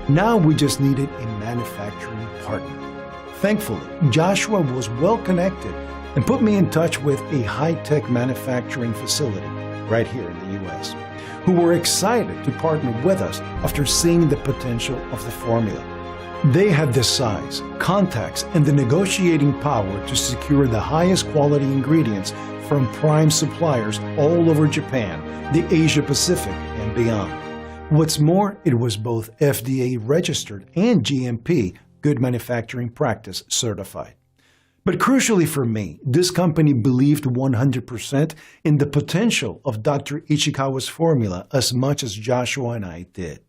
Now we just needed a manufacturing partner. Thankfully, Joshua was well connected and put me in touch with a high-tech manufacturing facility right here in the U.S., who were excited to partner with us after seeing the potential of the formula. They had the size, contacts, and the negotiating power to secure the highest quality ingredients from prime suppliers all over Japan, the Asia Pacific, and beyond. What's more, it was both FDA registered and GMP, Good Manufacturing Practice, certified. But crucially for me, this company believed 100% in the potential of Dr. Ichikawa's formula as much as Joshua and I did.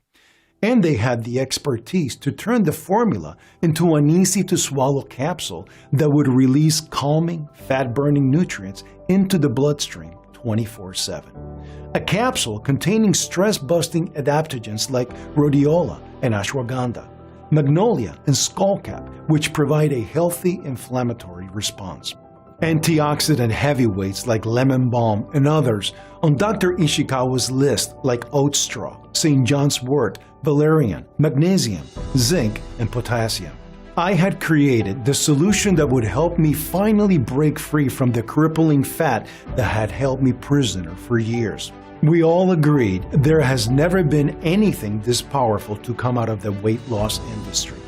And they had the expertise to turn the formula into an easy-to-swallow capsule that would release calming, fat-burning nutrients into the bloodstream 24/7. A capsule containing stress-busting adaptogens like rhodiola and ashwagandha, magnolia and skullcap, which provide a healthy inflammatory response. Antioxidant heavyweights like lemon balm and others on Dr. Ishikawa's list like oat straw, St. John's wort, valerian, magnesium, zinc, and potassium. I had created the solution that would help me finally break free from the crippling fat that had held me prisoner for years. We all agreed there has never been anything this powerful to come out of the weight loss industry.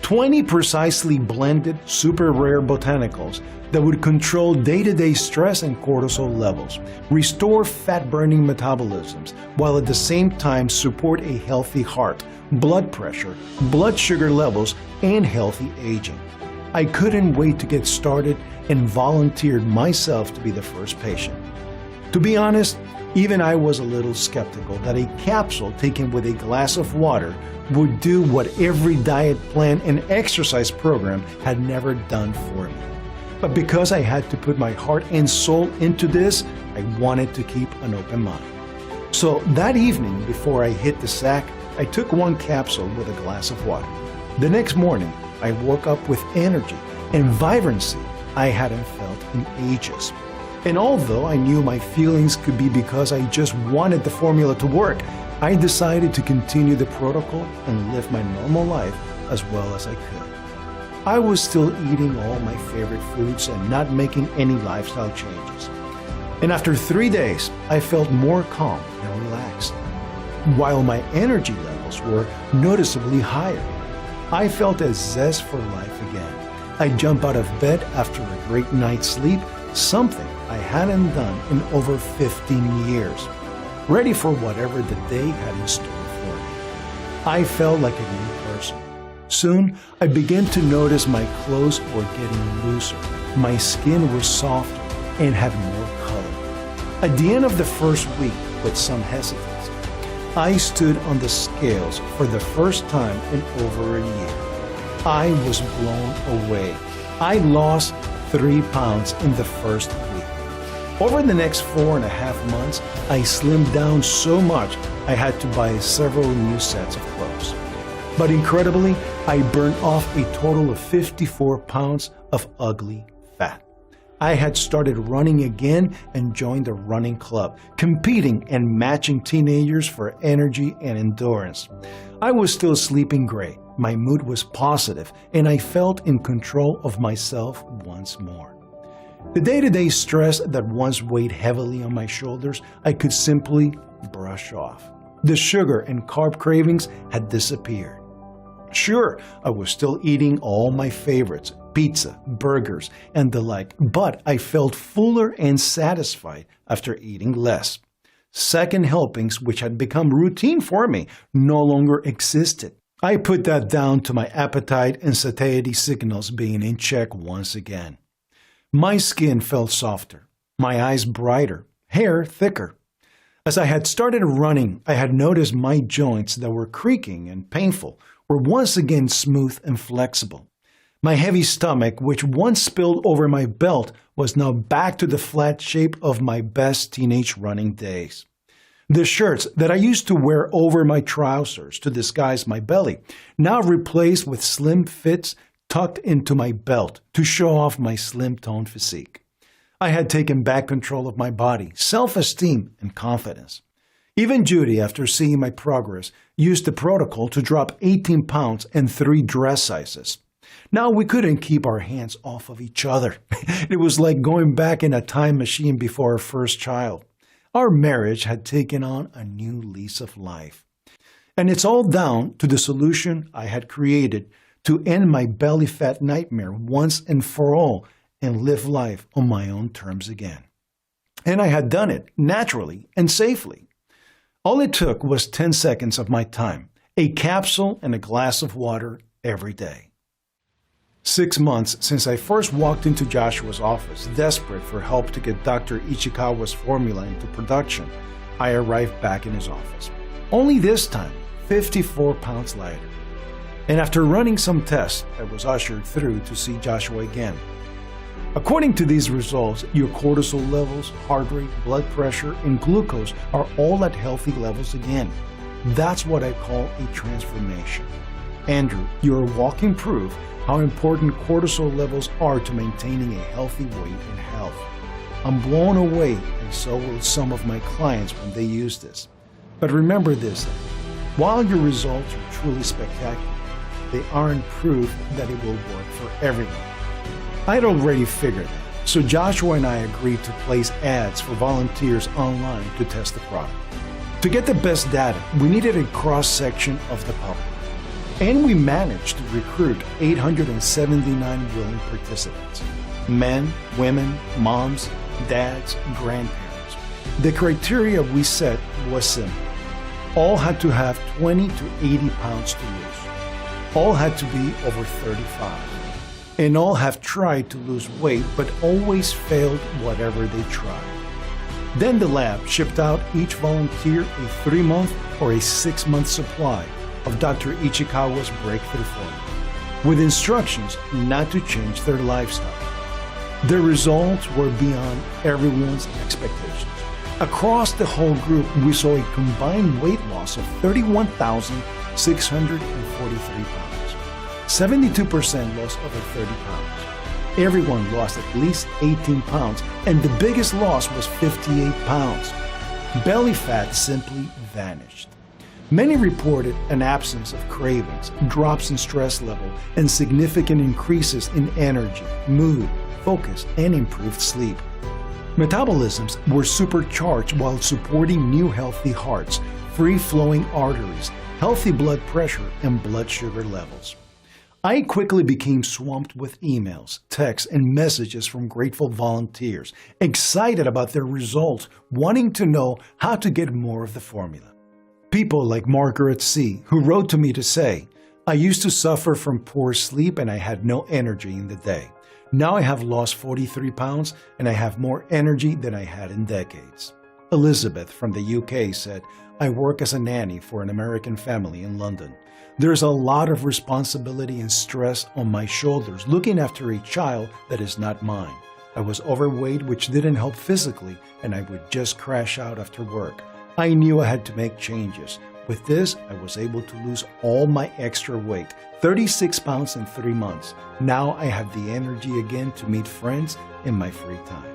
20 precisely blended, super rare botanicals that would control day-to-day stress and cortisol levels, restore fat-burning metabolisms, while at the same time support a healthy heart, blood pressure, blood sugar levels, and healthy aging. I couldn't wait to get started and volunteered myself to be the first patient. To be honest, even I was a little skeptical that a capsule taken with a glass of water would do what every diet plan and exercise program had never done for me. But because I had to put my heart and soul into this, I wanted to keep an open mind. So that evening, before I hit the sack, I took one capsule with a glass of water. The next morning, I woke up with energy and vibrancy I hadn't felt in ages. And although I knew my feelings could be because I just wanted the formula to work, I decided to continue the protocol and live my normal life as well as I could. I was still eating all my favorite foods and not making any lifestyle changes. And after 3 days, I felt more calm and relaxed. While my energy levels were noticeably higher, I felt a zest for life again. I jumped out of bed after a great night's sleep, something I hadn't done in over 15 years, ready for whatever the day had in store for me. I felt like a new person. Soon, I began to notice my clothes were getting looser, my skin was softer, and had more color. At the end of the first week, with some hesitancy, I stood on the scales for the first time in over a year. I was blown away. I lost 3 pounds in the first week. Over the next 4.5 months, I slimmed down so much I had to buy several new sets of clothes. But incredibly, I burned off a total of 54 pounds of ugly fat. I had started running again and joined a running club, competing and matching teenagers for energy and endurance. I was still sleeping great, my mood was positive, and I felt in control of myself once more. The day-to-day stress that once weighed heavily on my shoulders, I could simply brush off. The sugar and carb cravings had disappeared. Sure, I was still eating all my favorites, pizza, burgers, and the like, but I felt fuller and satisfied after eating less. Second helpings, which had become routine for me, no longer existed. I put that down to my appetite and satiety signals being in check once again. My skin felt softer, my eyes brighter, hair thicker. As I had started running, I had noticed my joints that were creaking and painful were once again smooth and flexible. My heavy stomach, which once spilled over my belt, was now back to the flat shape of my best teenage running days. The shirts that I used to wear over my trousers to disguise my belly, now replaced with slim fits tucked into my belt to show off my slim-toned physique. I had taken back control of my body, self-esteem, and confidence. Even Judy, after seeing my progress, used the protocol to drop 18 pounds and 3 dress sizes. Now we couldn't keep our hands off of each other. It was like going back in a time machine before our first child. Our marriage had taken on a new lease of life. And it's all down to the solution I had created to end my belly fat nightmare once and for all and live life on my own terms again. And I had done it naturally and safely. All it took was 10 seconds of my time, a capsule and a glass of water every day. 6 months since I first walked into Joshua's office, desperate for help to get Dr. Ichikawa's formula into production, I arrived back in his office. Only this time, 54 pounds lighter. And after running some tests, I was ushered through to see Joshua again. According to these results, your cortisol levels, heart rate, blood pressure, and glucose are all at healthy levels again. That's what I call a transformation. Andrew, you're a walking proof how important cortisol levels are to maintaining a healthy weight and health. I'm blown away, and so will some of my clients when they use this. But remember this, while your results are truly spectacular, they aren't proof that it will work for everyone. I'd already figured that, So Joshua and I agreed to place ads for volunteers online to test the product. To get the best data, we needed a cross-section of the public. And we managed to recruit 879 willing participants. Men, women, moms, dads, grandparents. The criteria we set was simple. All had to have 20 to 80 pounds to lose. All had to be over 35. And all have tried to lose weight but always failed whatever they tried. Then the lab shipped out each volunteer a 3-month or a 6-month supply of Dr. Ichikawa's breakthrough formula, with instructions not to change their lifestyle. The results were beyond everyone's expectations. Across the whole group, we saw a combined weight loss of 31,643 pounds. 72% lost over 30 pounds. Everyone lost at least 18 pounds, and the biggest loss was 58 pounds. Belly fat simply vanished. Many reported an absence of cravings, drops in stress level, and significant increases in energy, mood, focus, and improved sleep. Metabolisms were supercharged while supporting new healthy hearts, free-flowing arteries, healthy blood pressure, and blood sugar levels. I quickly became swamped with emails, texts, and messages from grateful volunteers, excited about their results, wanting to know how to get more of the formula. People like Margaret C., who wrote to me to say, "I used to suffer from poor sleep and I had no energy in the day. Now I have lost 43 pounds and I have more energy than I had in decades." Elizabeth from the UK said, "I work as a nanny for an American family in London. There's a lot of responsibility and stress on my shoulders looking after a child that is not mine. I was overweight, which didn't help physically, and I would just crash out after work. I knew I had to make changes. With this, I was able to lose all my extra weight, 36 pounds in 3 months. Now I have the energy again to meet friends in my free time."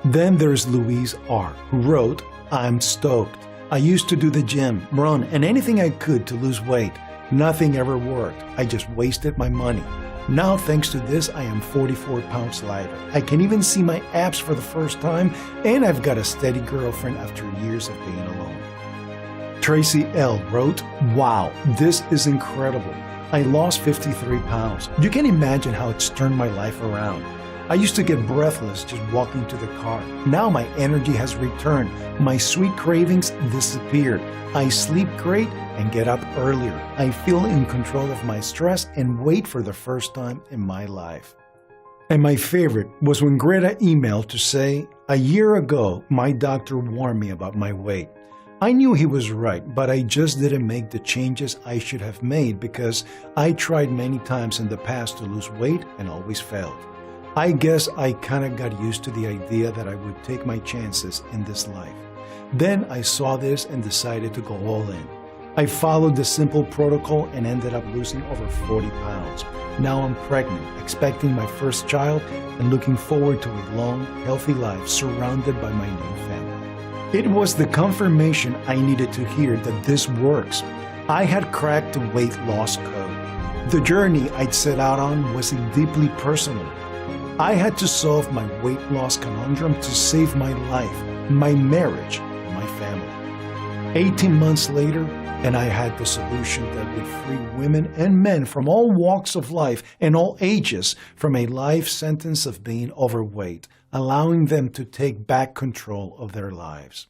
Then there's Louise R., who wrote, "I'm stoked. I used to do the gym, run, and anything I could to lose weight. Nothing ever worked. I just wasted my money. Now, thanks to this, I am 44 pounds lighter. I can even see my abs for the first time, and I've got a steady girlfriend after years of being alone." Tracy L. wrote, "Wow, this is incredible. I lost 53 pounds. You can imagine how it's turned my life around. I used to get breathless just walking to the car. Now my energy has returned. My sweet cravings disappeared. I sleep great and get up earlier. I feel in control of my stress and weight for the first time in my life." And my favorite was when Greta emailed to say, "A year ago, my doctor warned me about my weight. I knew he was right, but I just didn't make the changes I should have made because I tried many times in the past to lose weight and always failed. I guess I kinda got used to the idea that I would take my chances in this life. Then I saw this and decided to go all in. I followed the simple protocol and ended up losing over 40 pounds. Now I'm pregnant, expecting my first child, and looking forward to a long, healthy life surrounded by my new family." It was the confirmation I needed to hear that this works. I had cracked the weight loss code. The journey I'd set out on was deeply personal. I had to solve my weight loss conundrum to save my life, my marriage, and my family. 18 months later, and I had the solution that would free women and men from all walks of life and all ages from a life sentence of being overweight, allowing them to take back control of their lives.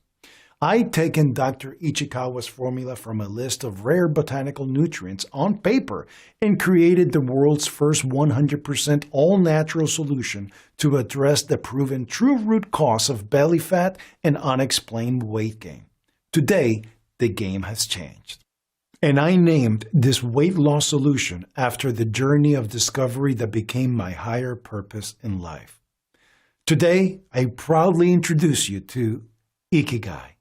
I'd taken Dr. Ichikawa's formula from a list of rare botanical nutrients on paper and created the world's first 100% all-natural solution to address the proven true root cause of belly fat and unexplained weight gain. Today, the game has changed. And I named this weight loss solution after the journey of discovery that became my higher purpose in life. Today, I proudly introduce you to Ikigai.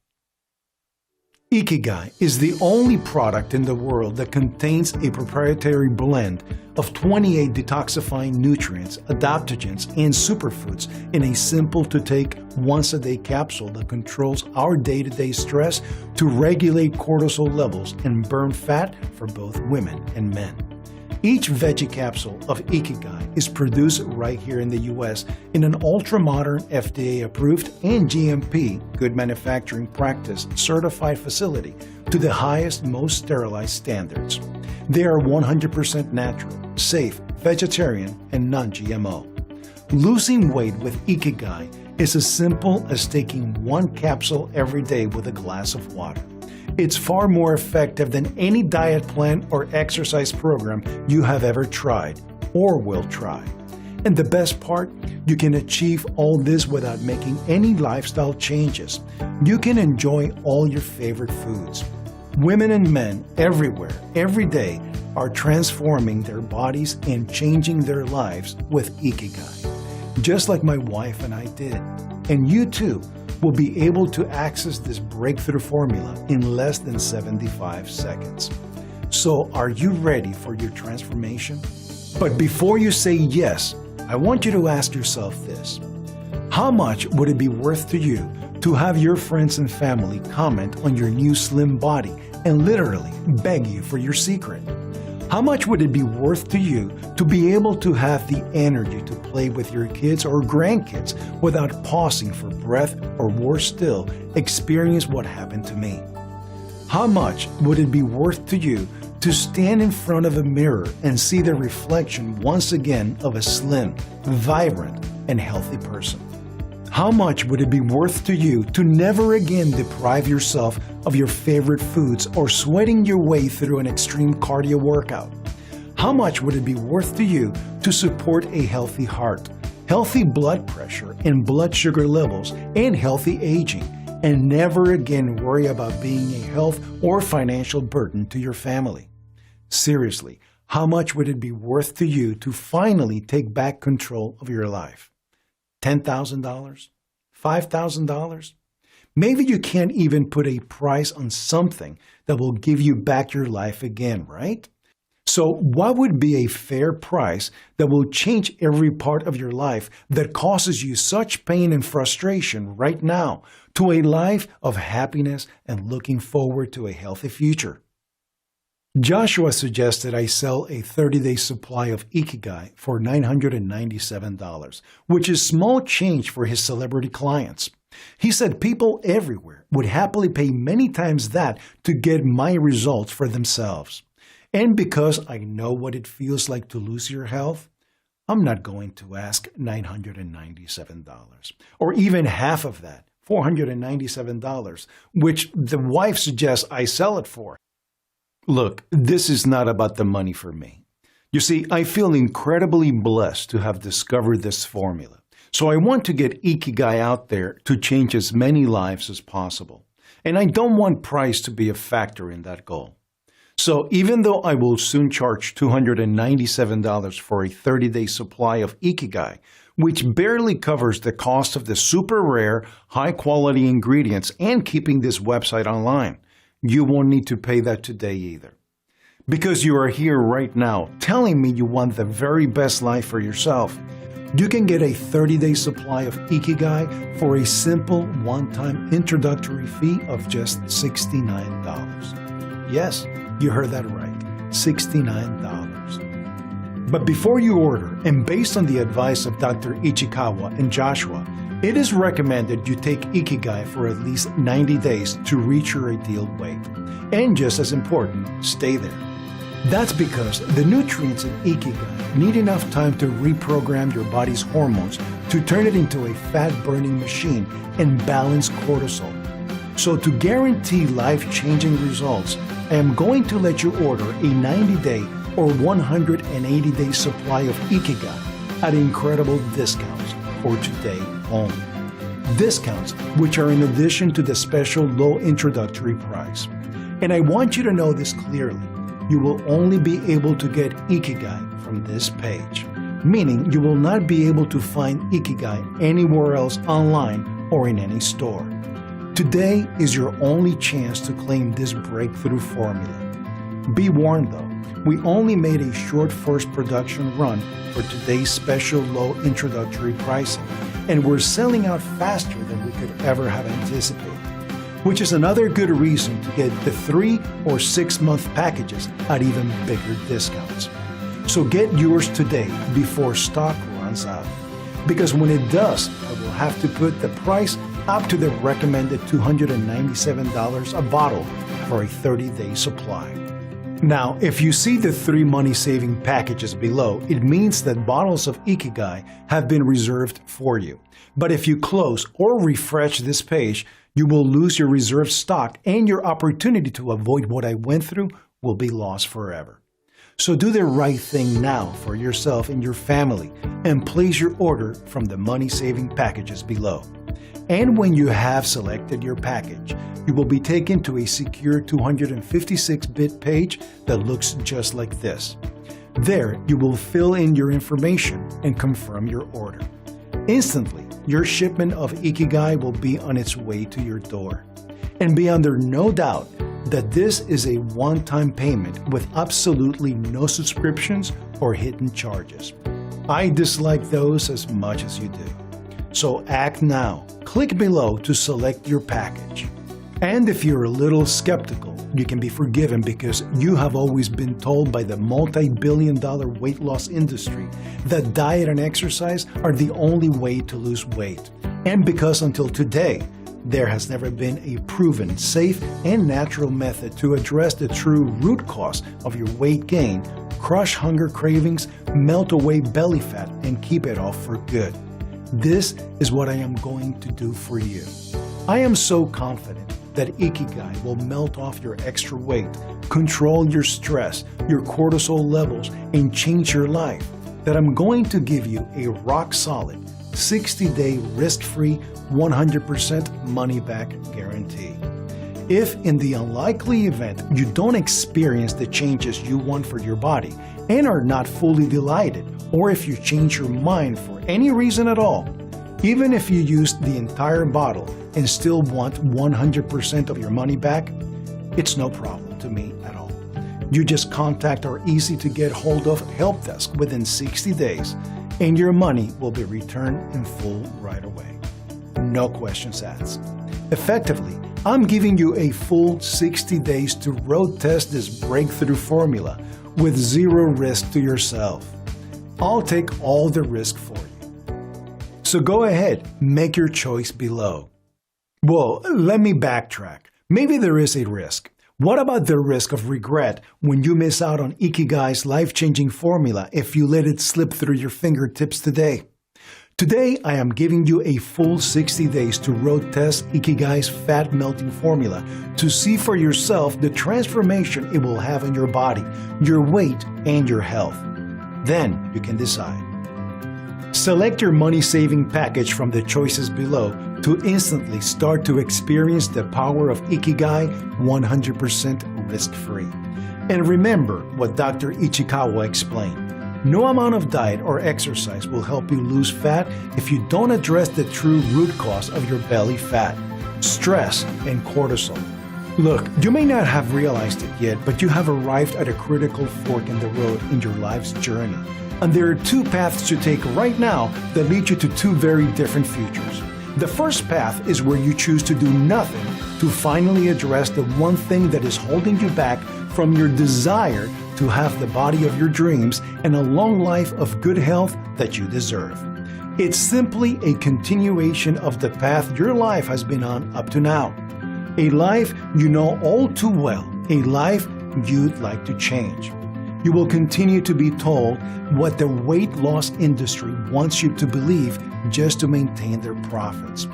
Ikigai is the only product in the world that contains a proprietary blend of 28 detoxifying nutrients, adaptogens, and superfoods in a simple-to-take once-a-day capsule that controls our day-to-day stress to regulate cortisol levels and burn fat for both women and men. Each veggie capsule of Ikigai is produced right here in the US in an ultra-modern FDA-approved and GMP, Good Manufacturing Practice, certified facility to the highest, most sterilized standards. They are 100% natural, safe, vegetarian, and non-GMO. Losing weight with Ikigai is as simple as taking one capsule every day with a glass of water. It's far more effective than any diet plan or exercise program you have ever tried or will try. And the best part, you can achieve all this without making any lifestyle changes. You can enjoy all your favorite foods. Women and men everywhere, every day, are transforming their bodies and changing their lives with Ikigai, just like my wife and I did. And you too will be able to access this breakthrough formula in less than 75 seconds. So, are you ready for your transformation? But before you say yes, I want you to ask yourself this. How much would it be worth to you to have your friends and family comment on your new slim body and literally beg you for your secret? How much would it be worth to you to be able to have the energy to play with your kids or grandkids without pausing for breath, or worse still, experience what happened to me? How much would it be worth to you to stand in front of a mirror and see the reflection once again of a slim, vibrant, and healthy person? How much would it be worth to you to never again deprive yourself of your favorite foods or sweating your way through an extreme cardio workout? How much would it be worth to you to support a healthy heart, healthy blood pressure and blood sugar levels, and healthy aging, and never again worry about being a health or financial burden to your family? Seriously, how much would it be worth to you to finally take back control of your life? $10,000? $5,000? Maybe you can't even put a price on something that will give you back your life again, right? So what would be a fair price that will change every part of your life that causes you such pain and frustration right now to a life of happiness and looking forward to a healthy future? Joshua suggested I sell a 30-day supply of Ikigai for $997, which is small change for his celebrity clients. He said people everywhere would happily pay many times that to get my results for themselves. And because I know what it feels like to lose your health, I'm not going to ask $997, or even half of that, $497, which the wife suggests I sell it for. Look, this is not about the money for me. You see, I feel incredibly blessed to have discovered this formula. So I want to get Ikigai out there to change as many lives as possible. And I don't want price to be a factor in that goal. So even though I will soon charge $297 for a 30-day supply of Ikigai, which barely covers the cost of the super rare, high-quality ingredients and keeping this website online, you won't need to pay that today either. Because you are here right now telling me you want the very best life for yourself, you can get a 30-day supply of Ikigai for a simple one-time introductory fee of just $69. Yes, you heard that right, $69. But before you order, and based on the advice of Dr. Ichikawa and Joshua, it is recommended you take Ikigai for at least 90 days to reach your ideal weight. And just as important, stay there. That's because the nutrients in Ikigai need enough time to reprogram your body's hormones to turn it into a fat-burning machine and balance cortisol. So to guarantee life-changing results, I am going to let you order a 90-day or 180-day supply of Ikigai at incredible discounts for today only. Discounts which are in addition to the special low introductory price. And I want you to know this clearly. You will only be able to get Ikigai from this page, meaning you will not be able to find Ikigai anywhere else online or in any store. Today is your only chance to claim this breakthrough formula. Be warned though, we only made a short first production run for today's special low introductory pricing, and we're selling out faster than we could ever have anticipated, which is another good reason to get the 3 or 6 month packages at even bigger discounts. So get yours today before stock runs out. Because when it does, I will have to put the price up to the recommended $297 a bottle for a 30-day supply. Now, if you see the 3 money-saving packages below, it means that bottles of Ikigai have been reserved for you. But if you close or refresh this page, you will lose your reserved stock and your opportunity to avoid what I went through will be lost forever. So do the right thing now for yourself and your family and place your order from the money-saving packages below. And when you have selected your package, you will be taken to a secure 256-bit page that looks just like this. There, you will fill in your information and confirm your order. Instantly, your shipment of Ikigai will be on its way to your door. And be under no doubt that this is a one-time payment with absolutely no subscriptions or hidden charges. I dislike those as much as you do. So act now. Click below to select your package. And if you're a little skeptical, you can be forgiven because you have always been told by the multi-billion-dollar weight loss industry that diet and exercise are the only way to lose weight. And because until today, there has never been a proven, safe, and natural method to address the true root cause of your weight gain, crush hunger cravings, melt away belly fat, and keep it off for good. This is what I am going to do for you. I am so confident that Ikigai will melt off your extra weight, control your stress, your cortisol levels, and change your life, that I'm going to give you a rock-solid, 60-day risk-free, 100% money-back guarantee. If in the unlikely event you don't experience the changes you want for your body and are not fully delighted, or if you change your mind for any reason at all, even if you used the entire bottle and still want 100% of your money back, it's no problem to me at all. You just contact our easy-to-get-hold-of help desk within 60 days, and your money will be returned in full right away. No questions asked. Effectively, I'm giving you a full 60 days to road test this breakthrough formula with zero risk to yourself. I'll take all the risk for you. So go ahead, make your choice below. Well, let me backtrack. Maybe there is a risk. What about the risk of regret when you miss out on Ikigai's life-changing formula if you let it slip through your fingertips today? Today, I am giving you a full 60 days to road test Ikigai's fat-melting formula to see for yourself the transformation it will have on your body, your weight, and your health. Then you can decide. Select your money-saving package from the choices below to instantly start to experience the power of Ikigai 100% risk-free. And remember what Dr. Ichikawa explained. No amount of diet or exercise will help you lose fat if you don't address the true root cause of your belly fat, stress, and cortisol. Look, you may not have realized it yet, but you have arrived at a critical fork in the road in your life's journey. And there are 2 paths to take right now that lead you to 2 very different futures. The first path is where you choose to do nothing to finally address the one thing that is holding you back from your desire to have the body of your dreams and a long life of good health that you deserve. It's simply a continuation of the path your life has been on up to now. A life you know all too well, a life you'd like to change. You will continue to be told what the weight loss industry wants you to believe just to maintain their profits.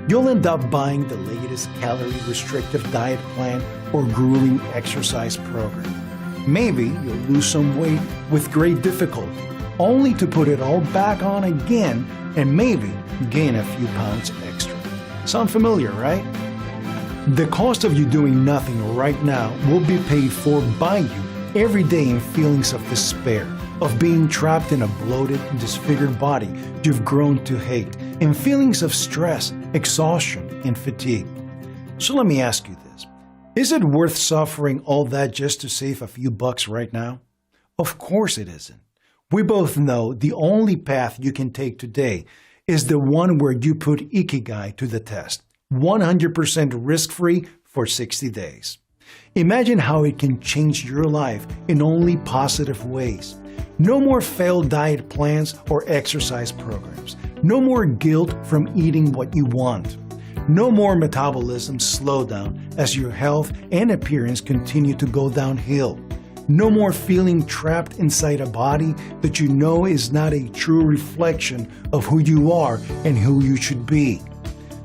You'll end up buying the latest calorie-restrictive diet plan or grueling exercise program. Maybe you'll lose some weight with great difficulty, only to put it all back on again and maybe gain a few pounds extra. Sound familiar, right? The cost of you doing nothing right now will be paid for by you every day in feelings of despair, of being trapped in a bloated, disfigured body you've grown to hate, and feelings of stress, exhaustion, and fatigue. So let me ask you this. Is it worth suffering all that just to save a few bucks right now? Of course it isn't. We both know the only path you can take today is the one where you put Ikigai to the test, 100% risk-free for 60 days. Imagine how it can change your life in only positive ways. No more failed diet plans or exercise programs. No more guilt from eating what you want. No more metabolism slowdown as your health and appearance continue to go downhill. No more feeling trapped inside a body that you know is not a true reflection of who you are and who you should be.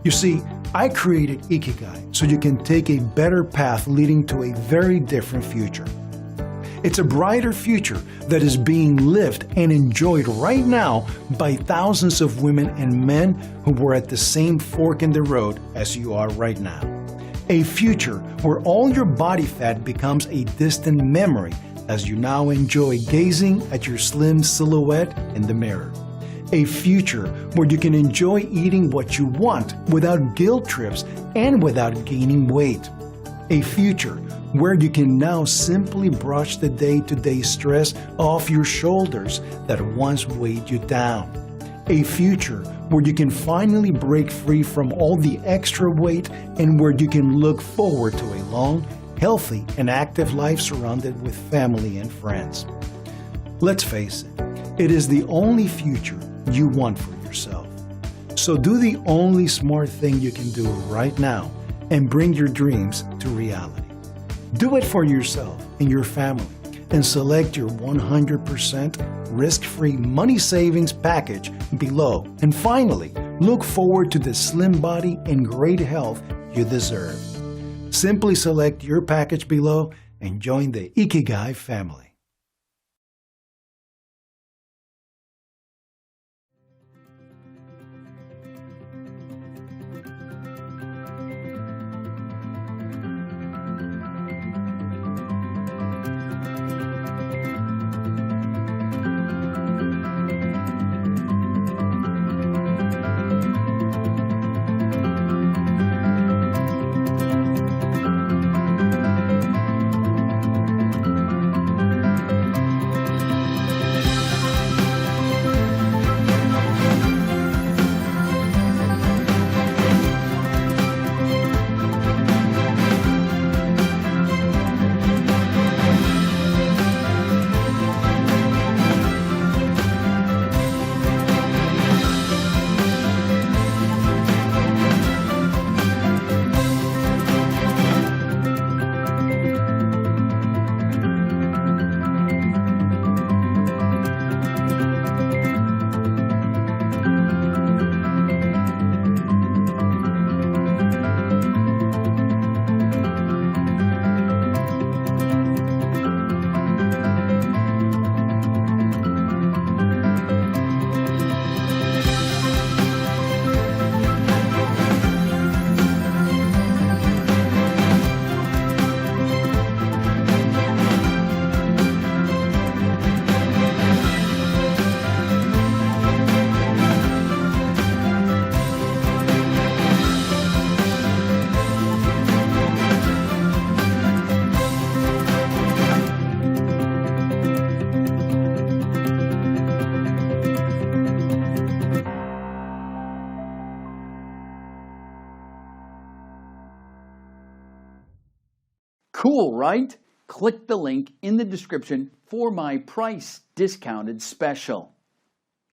You see, I created Ikigai so you can take a better path leading to a very different future. It's a brighter future that is being lived and enjoyed right now by thousands of women and men who were at the same fork in the road as you are right now. A future where all your body fat becomes a distant memory as you now enjoy gazing at your slim silhouette in the mirror. A future where you can enjoy eating what you want without guilt trips and without gaining weight. A future where you can now simply brush the day-to-day stress off your shoulders that once weighed you down. A future where you can finally break free from all the extra weight and where you can look forward to a long, healthy, and active life surrounded with family and friends. Let's face it, it is the only future you want for yourself. So do the only smart thing you can do right now and bring your dreams to reality. Do it for yourself and your family and select your 100% risk-free money savings package below. And finally, look forward to the slim body and great health you deserve. Simply select your package below and join the Ikigai family. Cool, right? Click the link in the description for my price discounted special.